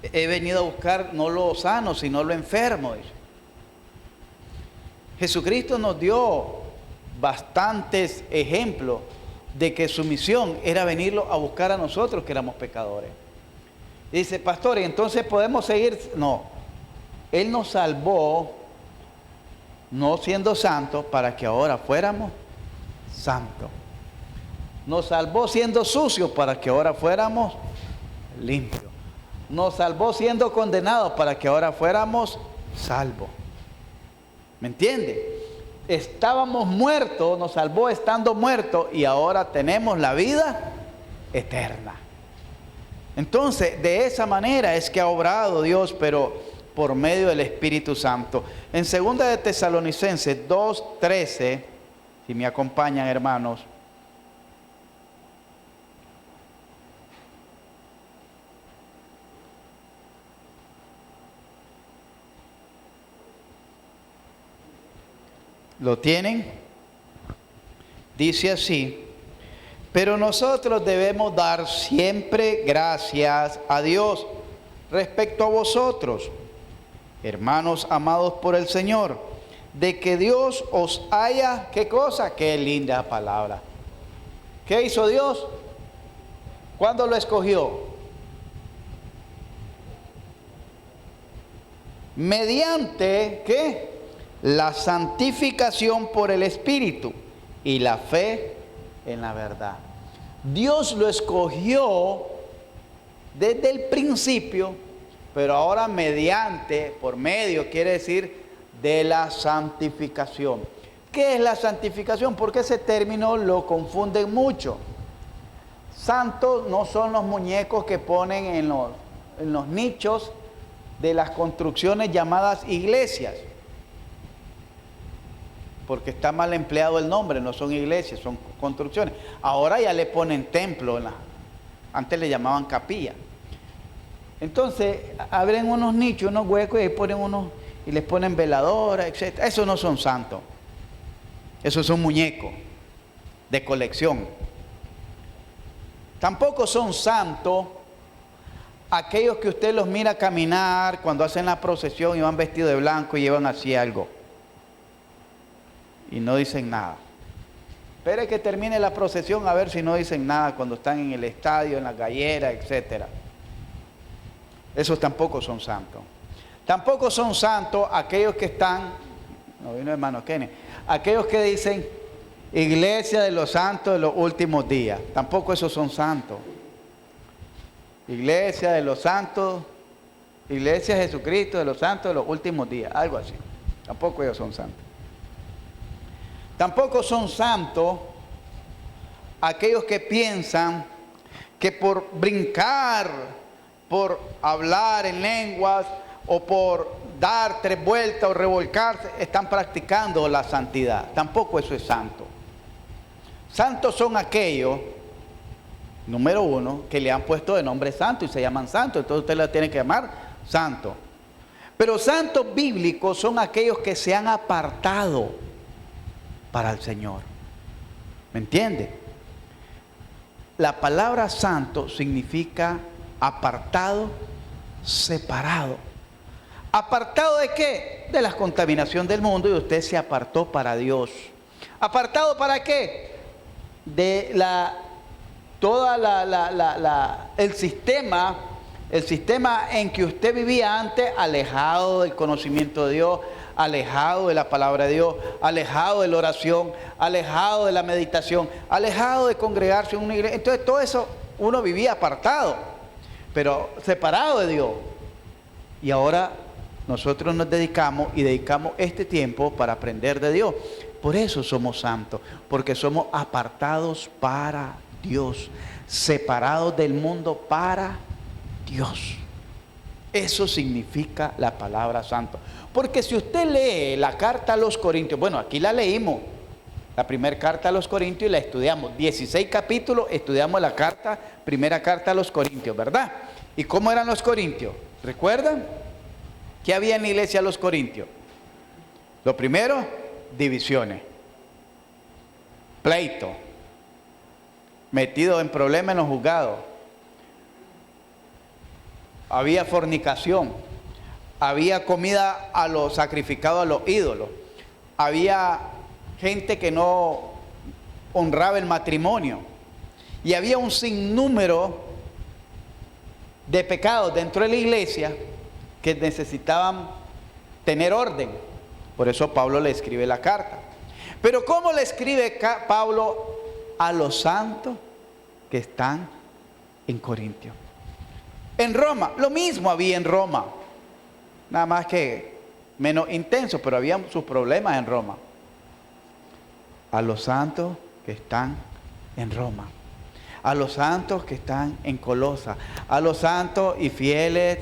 He venido a buscar no lo sano, sino lo enfermo. Jesucristo nos dio bastantes ejemplos de que su misión era venirlo a buscar a nosotros que éramos pecadores. Y dice, pastor, ¿y entonces podemos seguir? No, Él nos salvó no siendo santos para que ahora fuéramos santos. Nos salvó siendo sucios para que ahora fuéramos limpios. Nos salvó siendo condenados para que ahora fuéramos salvos. ¿Me entiende? Estábamos muertos, nos salvó estando muertos y ahora tenemos la vida eterna. Entonces, de esa manera es que ha obrado Dios, pero por medio del Espíritu Santo. En 2 de Tesalonicenses 2:13, si me acompañan, hermanos. ¿Lo tienen? Dice así: pero nosotros debemos dar siempre gracias a Dios respecto a vosotros, hermanos amados por el Señor, de que Dios os haya, ¿qué cosa? Qué linda palabra. ¿Qué hizo Dios? ¿Cuándo lo escogió? Mediante, ¿qué? La santificación por el Espíritu y la fe en la verdad. Dios lo escogió desde el principio, pero ahora mediante, por medio, quiere decir de la santificación. ¿Qué es la santificación? Porque ese término lo confunden mucho. Santos no son los muñecos que ponen en los nichos de las construcciones llamadas iglesias, porque está mal empleado el nombre, no son iglesias, son construcciones. Ahora ya le ponen templo, antes le llamaban capilla. Entonces, abren unos nichos, unos huecos y ahí ponen y les ponen veladoras, etc. Esos no son santos. Esos son muñecos de colección. Tampoco son santos aquellos que usted los mira caminar cuando hacen la procesión y van vestidos de blanco y llevan así algo. Y no dicen nada. Espere que termine la procesión a ver si no dicen nada cuando están en el estadio, en la gallera, etc. Esos tampoco son santos. Tampoco son santos aquellos que están, no vino hermano Kenny, aquellos que dicen Iglesia de los Santos de los Últimos Días. Tampoco esos son santos. Iglesia de los Santos, Iglesia de Jesucristo de los Santos de los Últimos Días, algo así. Tampoco ellos son santos. Tampoco son santos aquellos que piensan que por brincar, por hablar en lenguas o por dar 3 vueltas o revolcarse, están practicando la santidad. Tampoco eso es santo. Santos son aquellos, número 1, que le han puesto de nombre santo y se llaman santos. Entonces usted lo tiene que llamar santo. Pero santos bíblicos son aquellos que se han apartado para el Señor. ¿Me entiende? La palabra santo significa apartado, separado. ¿Apartado de qué? De la contaminación del mundo, y usted se apartó para Dios. ¿Apartado para qué? De el sistema en que usted vivía antes, alejado del conocimiento de Dios, alejado de la palabra de Dios, alejado de la oración, alejado de la meditación, alejado de congregarse en una iglesia. Entonces todo eso uno vivía apartado, pero separado de Dios. Y ahora nosotros nos dedicamos este tiempo para aprender de Dios. Por eso somos santos, porque somos apartados para Dios, separados del mundo para Dios. Eso significa la palabra santo. Porque si usted lee la carta a los Corintios, bueno, aquí la leímos, la primera carta a los Corintios, y la estudiamos, 16 capítulos, estudiamos la primera carta a los Corintios, ¿verdad? ¿Y cómo eran los Corintios? ¿Recuerdan? ¿Qué había en la iglesia de los Corintios? Lo primero, divisiones, pleito, metido en problemas en los juzgados, había fornicación, había comida sacrificado a los ídolos, había gente que no honraba el matrimonio, y había un sinnúmero de pecados dentro de la iglesia que necesitaban tener orden. Por eso Pablo le escribe la carta. Pero ¿cómo le escribe Pablo a los santos que están en Corintio? En Roma, lo mismo había en Roma, nada más que menos intenso, pero había sus problemas en Roma. A los santos que están en Roma, a los santos que están en Colosa, a los santos y fieles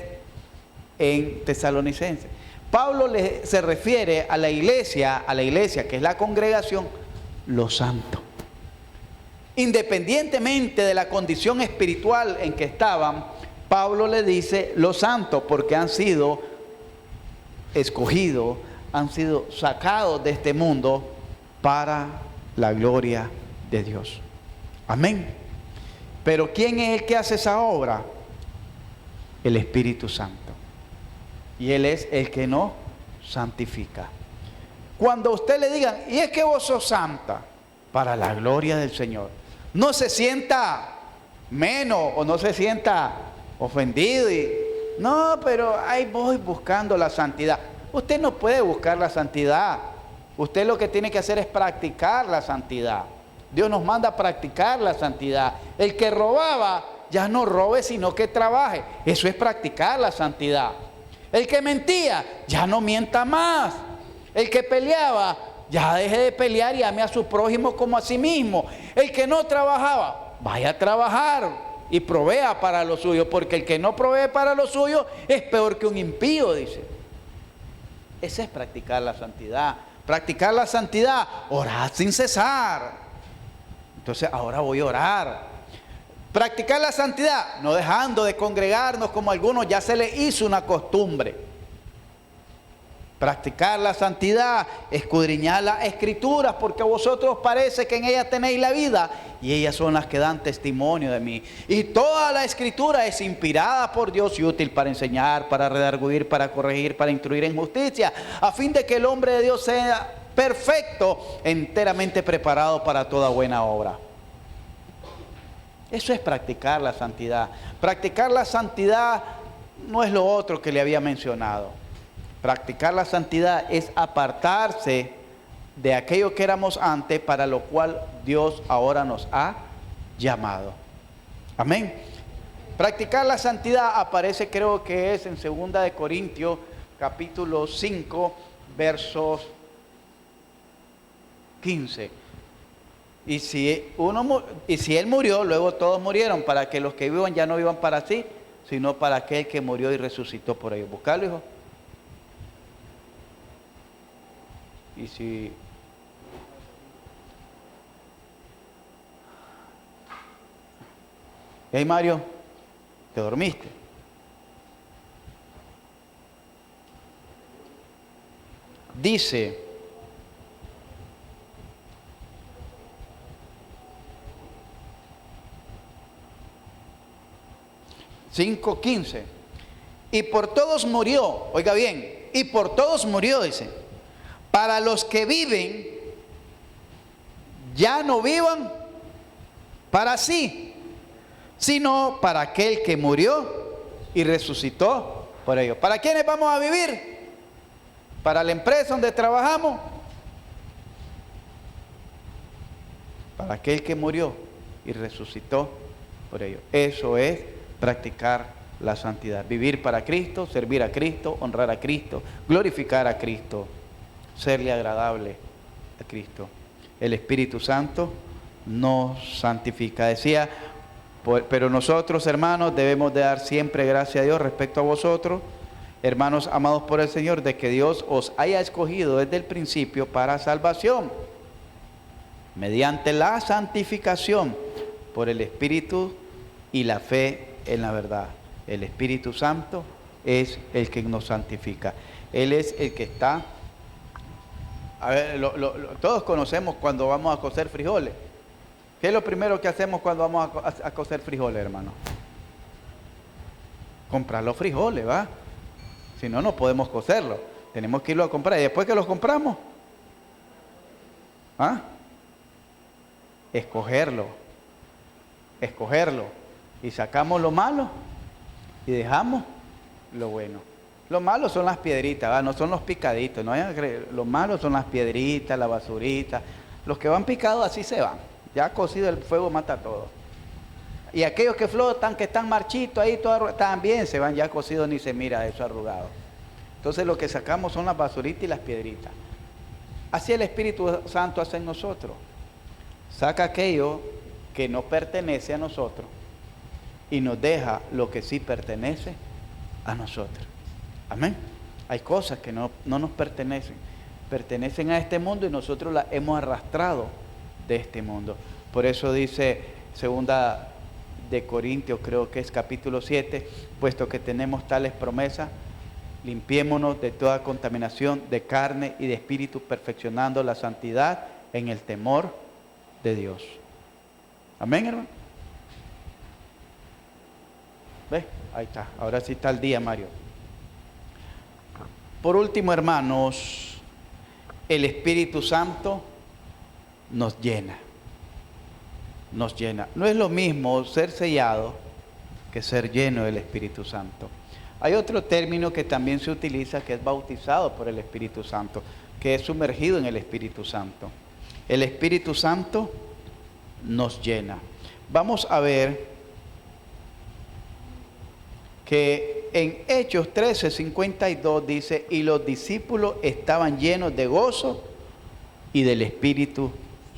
en Tesalonicenses. Pablo se refiere a la iglesia que es la congregación, los santos. Independientemente de la condición espiritual en que estaban, Pablo le dice los santos porque han sido escogidos, han sido sacados de este mundo para la gloria de Dios. Amén. Pero ¿quién es el que hace esa obra? El Espíritu Santo. Y Él es el que nos santifica. Cuando a usted le digan, y es que vos sos santa, para la gloria del Señor, no se sienta menos o no se sienta ofendido y no, pero ahí voy buscando la santidad. Usted no puede buscar la santidad. Usted lo que tiene que hacer es practicar la santidad. Dios nos manda a practicar la santidad. El que robaba, ya no robe, sino que trabaje. Eso es practicar la santidad. El que mentía, ya no mienta más. El que peleaba, ya deje de pelear y ame a su prójimo como a sí mismo. El que no trabajaba, vaya a trabajar y provea para lo suyo, porque el que no provee para lo suyo es peor que un impío, dice. Ese es practicar la santidad. Practicar la santidad, orar sin cesar. Entonces ahora voy a orar. Practicar la santidad, no dejando de congregarnos como algunos ya se les hizo una costumbre. Practicar la santidad, escudriñar las escrituras, porque a vosotros parece que en ellas tenéis la vida, y ellas son las que dan testimonio de mí. Y toda la escritura es inspirada por Dios y útil para enseñar, para redarguir, para corregir, para instruir en justicia, a fin de que el hombre de Dios sea perfecto, enteramente preparado para toda buena obra. Eso es practicar la santidad. Practicar la santidad no es lo otro que le había mencionado. Practicar la santidad es apartarse de aquello que éramos antes, para lo cual Dios ahora nos ha llamado. Amén. Practicar la santidad aparece, creo que es en 2 de Corintios, capítulo 5, versos 15. Y si Él murió, luego todos murieron, para que los que vivan ya no vivan para sí, sino para aquel que murió y resucitó por ellos. Buscalo, hijo. Y si... Hey, Mario, ¿te dormiste? Dice... 5:15. Y por todos murió, oiga bien, y por todos murió, dice, para los que viven, ya no vivan para sí, sino para aquel que murió y resucitó por ellos. ¿Para quiénes vamos a vivir? ¿Para la empresa donde trabajamos? Para aquel que murió y resucitó por ellos. Eso es practicar la santidad, vivir para Cristo, servir a Cristo, honrar a Cristo, glorificar a Cristo, serle agradable a Cristo. El Espíritu Santo nos santifica. Decía, pero nosotros, hermanos, debemos de dar siempre gracias a Dios respecto a vosotros, hermanos amados por el Señor, de que Dios os haya escogido desde el principio para salvación, mediante la santificación por el Espíritu y la fe en la verdad. El Espíritu Santo es el que nos santifica. Él es el que está... A ver, todos conocemos cuando vamos a cocer frijoles. ¿Qué es lo primero que hacemos cuando vamos a cocer frijoles, hermano? Comprar los frijoles, ¿va? Si no, no podemos cocerlos. Tenemos que irlo a comprar. Y después que los compramos, ¿ah? Escogerlo. Y sacamos lo malo y dejamos lo bueno. Lo malo son las piedritas, ¿va? No son los picaditos. No vayan a creer. Lo malo son las piedritas, la basurita. Los que van picados así se van. Ya cocido el fuego mata todo. Y aquellos que flotan, que están marchitos ahí, también se van ya cocidos, ni se mira eso arrugado. Entonces lo que sacamos son las basuritas y las piedritas. Así el Espíritu Santo hace en nosotros. Saca aquello que no pertenece a nosotros y nos deja lo que sí pertenece a nosotros. Amén. Hay cosas que no nos pertenecen. Pertenecen a este mundo y nosotros las hemos arrastrado de este mundo. Por eso dice segunda de Corintios, creo que es capítulo 7, puesto que tenemos tales promesas, limpiémonos de toda contaminación de carne y de espíritu, perfeccionando la santidad en el temor de Dios. Amén, hermano. ¿Ves? Ahí está. Ahora sí está el día, Mario. Por último, hermanos, el Espíritu Santo nos llena. Nos llena. No es lo mismo ser sellado que ser lleno del Espíritu Santo. Hay otro término que también se utiliza, que es bautizado por el Espíritu Santo, que es sumergido en el Espíritu Santo. El Espíritu Santo nos llena. Vamos a ver que en Hechos 13:52 dice, y los discípulos estaban llenos de gozo y del Espíritu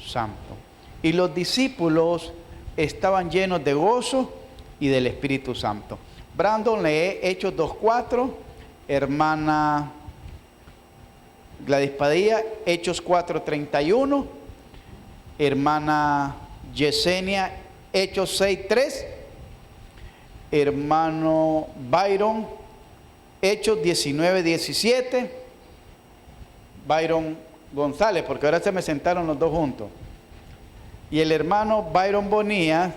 Santo. Y los discípulos estaban llenos de gozo y del Espíritu Santo. Brandon, lee Hechos 2:4, hermana Gladys Padilla, Hechos 4:31, hermana Yesenia, Hechos 6:3, hermano Byron, Hechos 19:17, Byron González, porque ahora se me sentaron los dos juntos, y el hermano Byron Bonilla,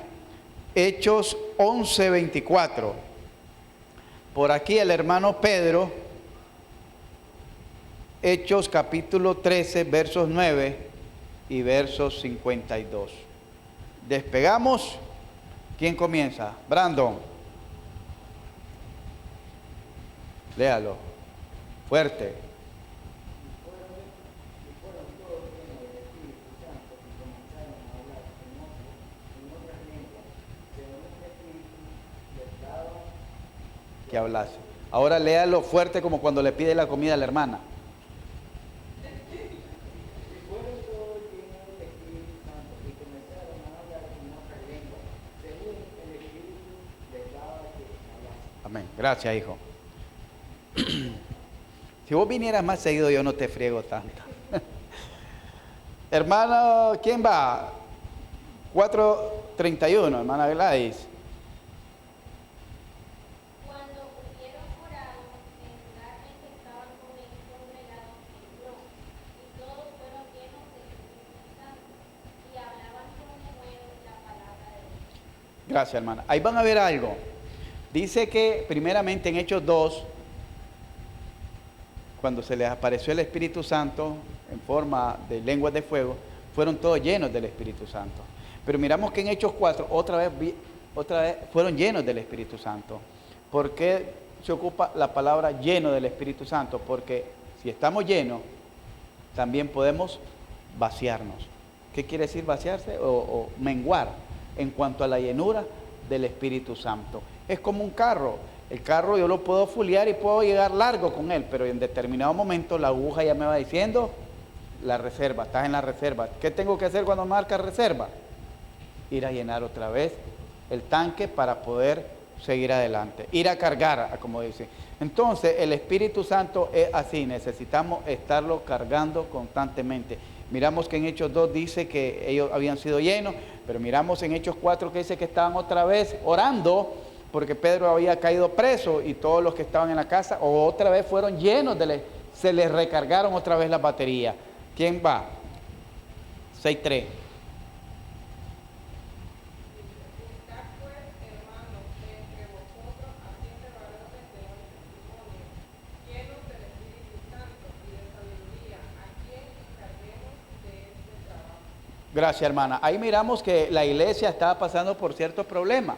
Hechos 11:24. Por aquí el hermano Pedro, Hechos capítulo 13, versos 9 y versos 52. Despegamos. ¿Quién comienza? Brandon. Léalo. Fuerte. Que hablase. Ahora léalo fuerte como cuando le pide la comida a la hermana. Amén. Gracias, hijo. Si vos vinieras más seguido, yo no te friego tanto. Hermano, ¿quién va? 4:31, hermana Gladys. Cuando hubieron orado, el lugar en que estaban congregados tembló, y todos fueron llenos del Espíritu Santo, y hablaban con denuedo la palabra de Dios. Gracias, hermana. Ahí van a ver algo. Dice que primeramente en Hechos 2, cuando se les apareció el Espíritu Santo en forma de lenguas de fuego, fueron todos llenos del Espíritu Santo. Pero miramos que en Hechos 4, otra vez fueron llenos del Espíritu Santo. ¿Por qué se ocupa la palabra lleno del Espíritu Santo? Porque si estamos llenos, también podemos vaciarnos. ¿Qué quiere decir vaciarse? O menguar en cuanto a la llenura del Espíritu Santo. Es como un carro. El carro yo lo puedo fulear y puedo llegar largo con él, pero en determinado momento la aguja ya me va diciendo la reserva, estás en la reserva. ¿Qué tengo que hacer cuando marca reserva? Ir a llenar otra vez el tanque para poder seguir adelante. Ir a cargar, como dicen. Entonces el Espíritu Santo es así, necesitamos estarlo cargando constantemente. Miramos que en Hechos 2 dice que ellos habían sido llenos, pero miramos en Hechos 4 que dice que estaban otra vez orando, porque Pedro había caído preso y todos los que estaban en la casa otra vez fueron llenos, se les recargaron otra vez la batería. ¿Quién va? 6:3. Gracias, hermana. Ahí miramos que la iglesia estaba pasando por ciertos problemas.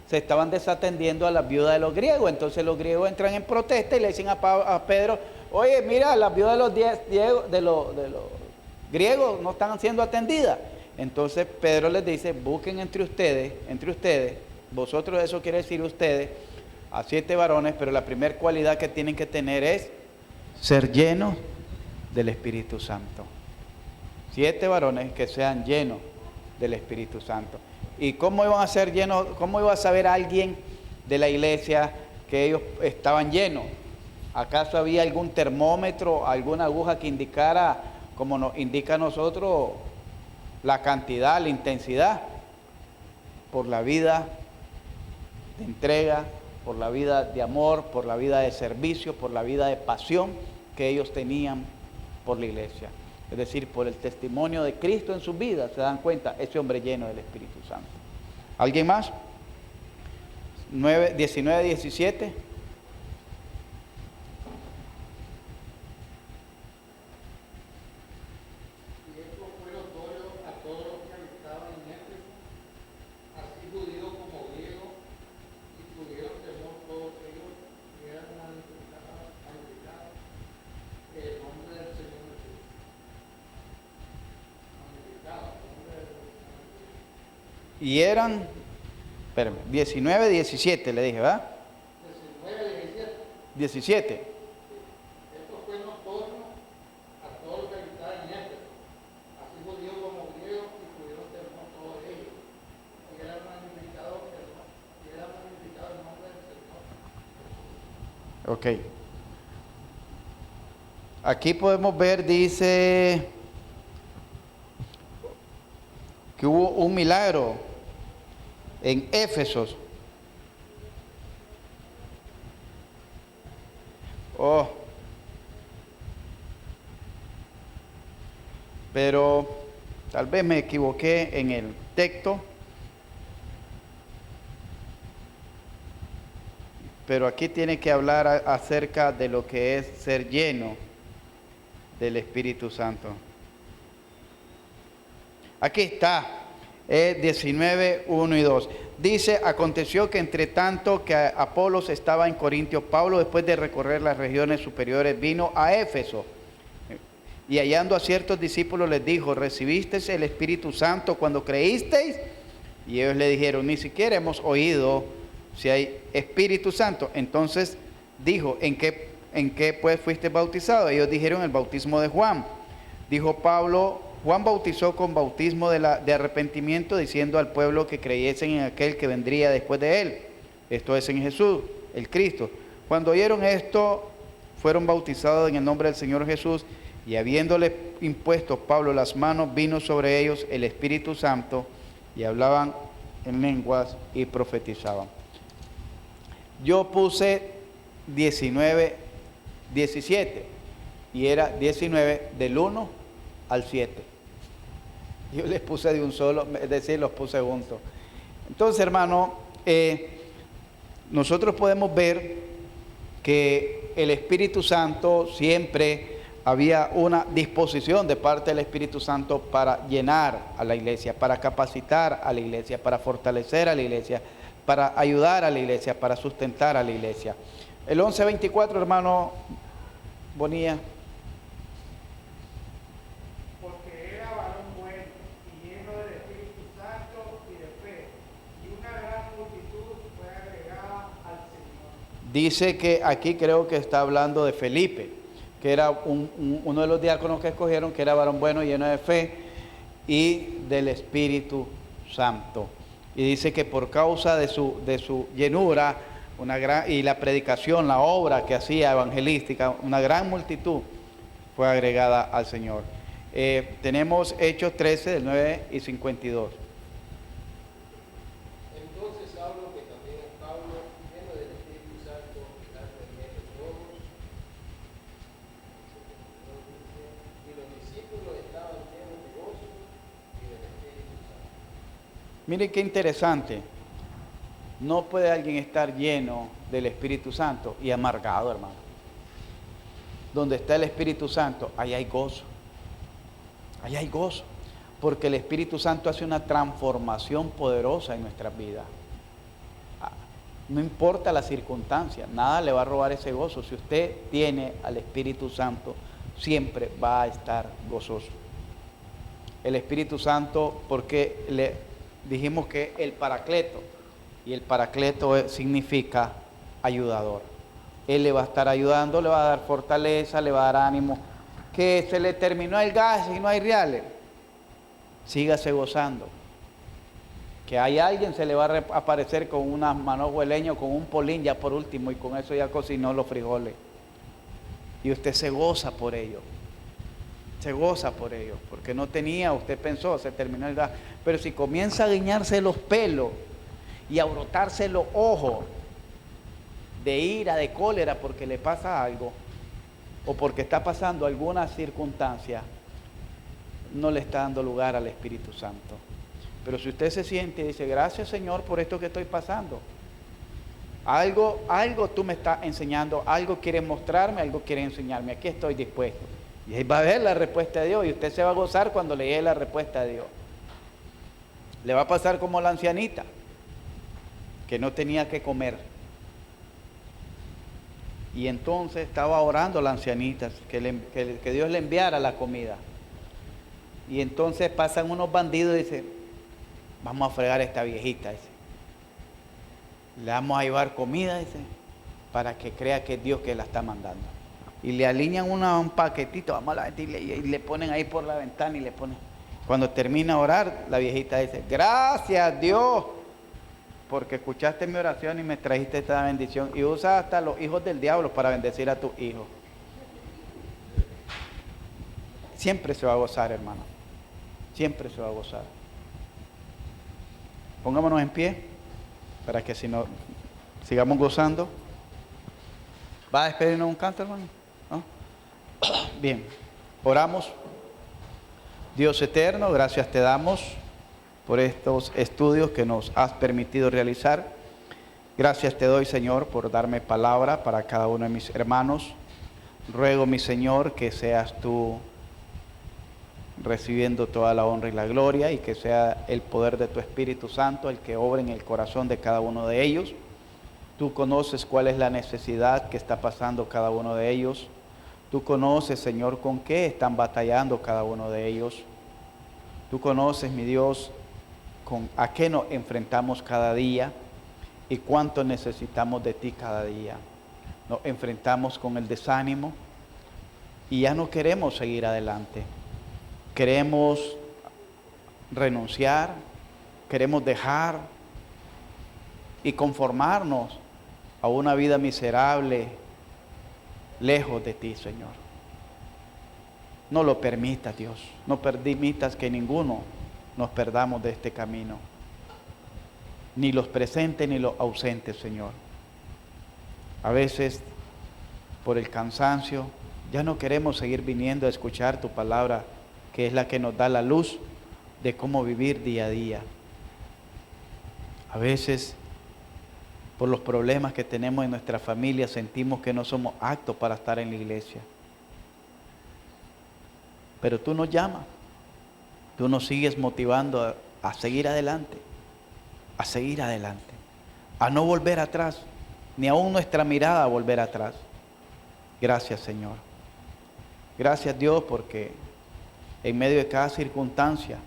Se estaban desatendiendo a las viudas de los griegos. Entonces los griegos entran en protesta y le dicen a Pedro, oye, mira, las viudas de los griegos no están siendo atendidas. Entonces Pedro les dice, busquen entre ustedes, vosotros, eso quiere decir ustedes, a 7 varones, pero la primera cualidad que tienen que tener es ser llenos del Espíritu Santo. 7 varones que sean llenos del Espíritu Santo. ¿Y cómo iban a ser llenos? ¿Cómo iba a saber alguien de la iglesia que ellos estaban llenos? ¿Acaso había algún termómetro, alguna aguja que indicara, como nos indica a nosotros, la cantidad, la intensidad? Por la vida de entrega, por la vida de amor, por la vida de servicio, por la vida de pasión que ellos tenían por la iglesia. Es decir, por el testimonio de Cristo en sus vidas, se dan cuenta, ese hombre lleno del Espíritu Santo. ¿Alguien más? 19, 17. Y eran, espérame, 19, 17 le dije, ¿verdad? 19, 17. Esto fue notorio a todos los que estaban en Éfeso, así judíos como griegos, y pudieron temor todos ellos, y eran magnificados el nombre del Señor. Ok. Aquí podemos ver, dice, que hubo un milagro en Éfesos. Oh. Pero tal vez me equivoqué en el texto. Pero aquí tiene que hablar acerca de lo que es ser lleno del Espíritu Santo. Aquí está. 19, 1 y 2. Dice, aconteció que entre tanto que Apolos estaba en Corintios, Pablo, después de recorrer las regiones superiores, vino a Éfeso. Y hallando a ciertos discípulos les dijo, ¿recibisteis el Espíritu Santo cuando creísteis? Y ellos le dijeron, ni siquiera hemos oído si hay Espíritu Santo. Entonces dijo, ¿en qué pues fuiste bautizado? Ellos dijeron, el bautismo de Juan. Dijo Pablo, Juan bautizó con bautismo de arrepentimiento, diciendo al pueblo que creyesen en aquel que vendría después de él, esto es en Jesús. el Cristo. Cuando oyeron esto, fueron bautizados en el nombre del Señor Jesús, y habiéndole impuesto Pablo las manos, vino sobre ellos el Espíritu Santo, y hablaban en lenguas y profetizaban. Yo puse 19, 17, y era 19 del 1 al 7. Yo les puse de un solo, es decir, los puse juntos. Entonces, hermano, nosotros podemos ver que el Espíritu Santo siempre había una disposición de parte del Espíritu Santo para llenar a la iglesia, para capacitar a la iglesia, para fortalecer a la iglesia, para ayudar a la iglesia, para sustentar a la iglesia. El 11:24, hermano Bonilla. Porque era varón bueno y lleno del Espíritu Santo y de fe, y una gran multitud fue agregada al Señor. Dice que aquí creo que está hablando de Felipe, que era uno de los diáconos que escogieron, que era varón bueno, lleno de fe y del Espíritu Santo. Y dice que por causa de su llenura y la predicación, la obra que hacía evangelística, una gran multitud fue agregada al Señor. Tenemos Hechos 13, del 9 y 52. Entonces Saulo, que también es Pablo, lleno del Espíritu Santo, delante de todos, y los discípulos estaban llenos de gozo y del Espíritu Santo. Miren qué interesante. No puede alguien estar lleno del Espíritu Santo y amargado, hermano. Donde está el Espíritu Santo, ahí hay gozo. Ahí hay gozo. Porque el Espíritu Santo hace una transformación poderosa en nuestras vidas. No importa la circunstancia, nada le va a robar ese gozo. Si usted tiene al Espíritu Santo, siempre va a estar gozoso. El Espíritu Santo, porque le dijimos que el Paracleto, y el Paracleto significa ayudador. Él le va a estar ayudando, le va a dar fortaleza, le va a dar ánimo. Que se le terminó el gas y no hay reales, sígase gozando. Que hay alguien se le va a aparecer con unas manojos de leño, con un polín ya por último, y con eso ya cocinó los frijoles. Y usted se goza por ello. Se goza por ello, porque no tenía, usted pensó, se terminó el gas. Pero si comienza a guiñarse los pelos y a brotarse los ojos de ira, de cólera, porque le pasa algo, o porque está pasando alguna circunstancia, no le está dando lugar al Espíritu Santo. Pero si usted se siente y dice, gracias Señor por esto que estoy pasando, algo tú me estás enseñando, algo quieres mostrarme, algo quieres enseñarme, aquí estoy dispuesto. Y ahí va a ver la respuesta de Dios, y usted se va a gozar cuando le llegue la respuesta de Dios. Le va a pasar como la ancianita, que no tenía que comer. Y entonces estaba orando la ancianita, que Dios le enviara la comida. Y entonces pasan unos bandidos y dicen, vamos a fregar a esta viejita, dice. Le vamos a llevar comida, dice, para que crea que es Dios que la está mandando. Y le alinean un paquetito, vamos a la ventana, y le ponen ahí por la ventana y le ponen. Cuando termina de orar, la viejita dice, gracias Dios, porque escuchaste mi oración y me trajiste esta bendición. Y usa hasta los hijos del diablo para bendecir a tus hijos. Siempre se va a gozar, hermano. Siempre se va a gozar. Pongámonos en pie para que si no sigamos gozando. ¿Va a despedirnos un canto, hermano? ¿No? Bien, oramos. Dios eterno, gracias te damos por estos estudios que nos has permitido realizar. Gracias te doy, Señor, por darme palabra para cada uno de mis hermanos. Ruego, mi Señor, que seas tú recibiendo toda la honra y la gloria, y que sea el poder de tu Espíritu Santo el que obre en el corazón de cada uno de ellos. Tú conoces cuál es la necesidad que está pasando cada uno de ellos. Tú conoces, Señor, con qué están batallando cada uno de ellos. Tú conoces, mi Dios, a qué nos enfrentamos cada día y cuánto necesitamos de ti cada día. Nos enfrentamos con el desánimo y ya no queremos seguir adelante. Queremos renunciar, queremos dejar y conformarnos a una vida miserable, lejos de ti, Señor. No lo permitas, Dios. No permitas que ninguno nos perdamos de este camino. Ni los presentes ni los ausentes, Señor. A veces, por el cansancio, ya no queremos seguir viniendo a escuchar tu palabra, que es la que nos da la luz de cómo vivir día a día. A veces, por los problemas que tenemos en nuestra familia, sentimos que no somos aptos para estar en la iglesia. Pero tú nos llamas, tú nos sigues motivando a seguir adelante, a no volver atrás, ni aún nuestra mirada a volver atrás. Gracias, Señor. Gracias, Dios, porque en medio de cada circunstancia,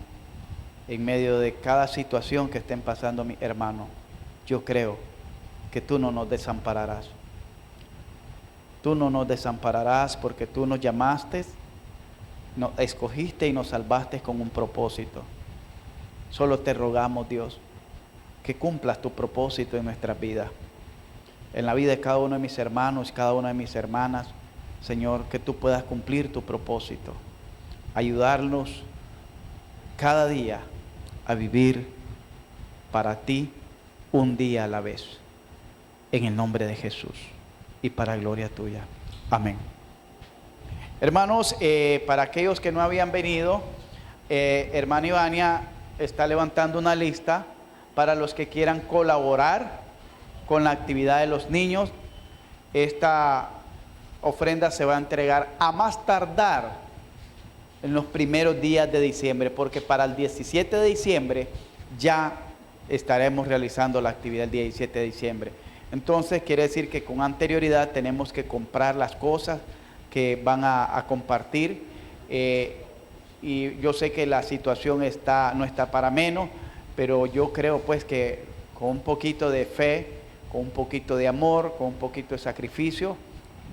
en medio de cada situación que estén pasando mis hermanos, yo creo que tú no nos desampararás. Tú no nos desampararás porque tú nos llamaste, nos escogiste y nos salvaste con un propósito. Solo te rogamos, Dios, que cumplas tu propósito en nuestras vidas. En la vida de cada uno de mis hermanos, cada una de mis hermanas, Señor, que tú puedas cumplir tu propósito. Ayudarnos cada día a vivir para ti un día a la vez. En el nombre de Jesús y para gloria tuya. Amén. Hermanos, para aquellos que no habían venido, hermana Ivania está levantando una lista para los que quieran colaborar con la actividad de los niños. Esta ofrenda se va a entregar a más tardar en los primeros días de diciembre, porque para el 17 de diciembre ya estaremos realizando la actividad el día 17 de diciembre. Entonces quiere decir que con anterioridad tenemos que comprar las cosas que van a compartir, y yo sé que la situación no está para menos, pero yo creo pues que con un poquito de fe, con un poquito de amor, con un poquito de sacrificio,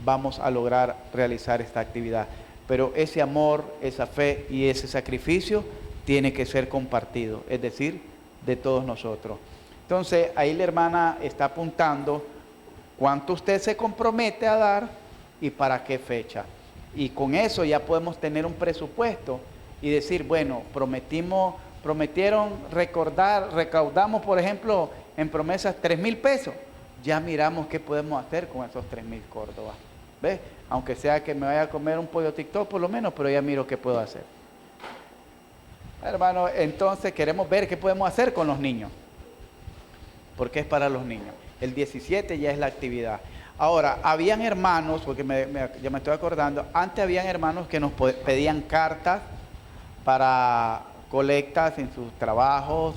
vamos a lograr realizar esta actividad. Pero ese amor, esa fe y ese sacrificio tiene que ser compartido, es decir, de todos nosotros. Entonces, ahí la hermana está apuntando cuánto usted se compromete a dar y para qué fecha. Y con eso ya podemos tener un presupuesto y decir, bueno, prometieron recaudamos, por ejemplo, en promesas 3,000 pesos. Ya miramos qué podemos hacer con esos 3,000 córdobas. ¿Ves? Aunque sea que me vaya a comer un pollo TikTok por lo menos, pero ya miro qué puedo hacer. Hermano, entonces queremos ver qué podemos hacer con los niños. Porque es para los niños. El 17 ya es la actividad. Ahora, habían hermanos, porque ya me estoy acordando, antes habían hermanos que nos pedían cartas para colectas en sus trabajos,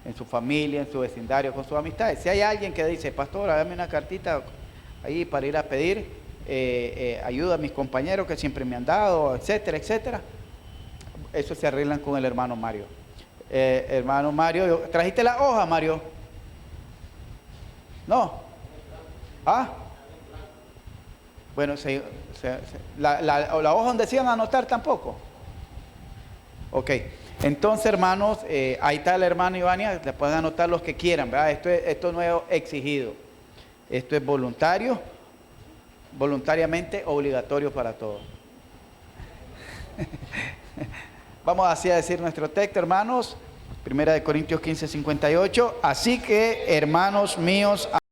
en su familia, en su vecindario, con sus amistades. Si hay alguien que dice, pastor, dame una cartita ahí para ir a pedir ayuda a mis compañeros que siempre me han dado, etcétera, etcétera, eso se arreglan con el hermano Mario. Hermano Mario, ¿trajiste la hoja, Mario? ¿No? ¿Ah? Bueno, la hoja donde se iban a anotar tampoco. Ok, entonces hermanos, ahí está el hermano Ivania, le pueden anotar los que quieran, ¿verdad? Esto no es exigido, esto es voluntario, voluntariamente obligatorio para todos. Vamos así a decir nuestro texto, hermanos, 1 Corintios 15:58, así que hermanos míos,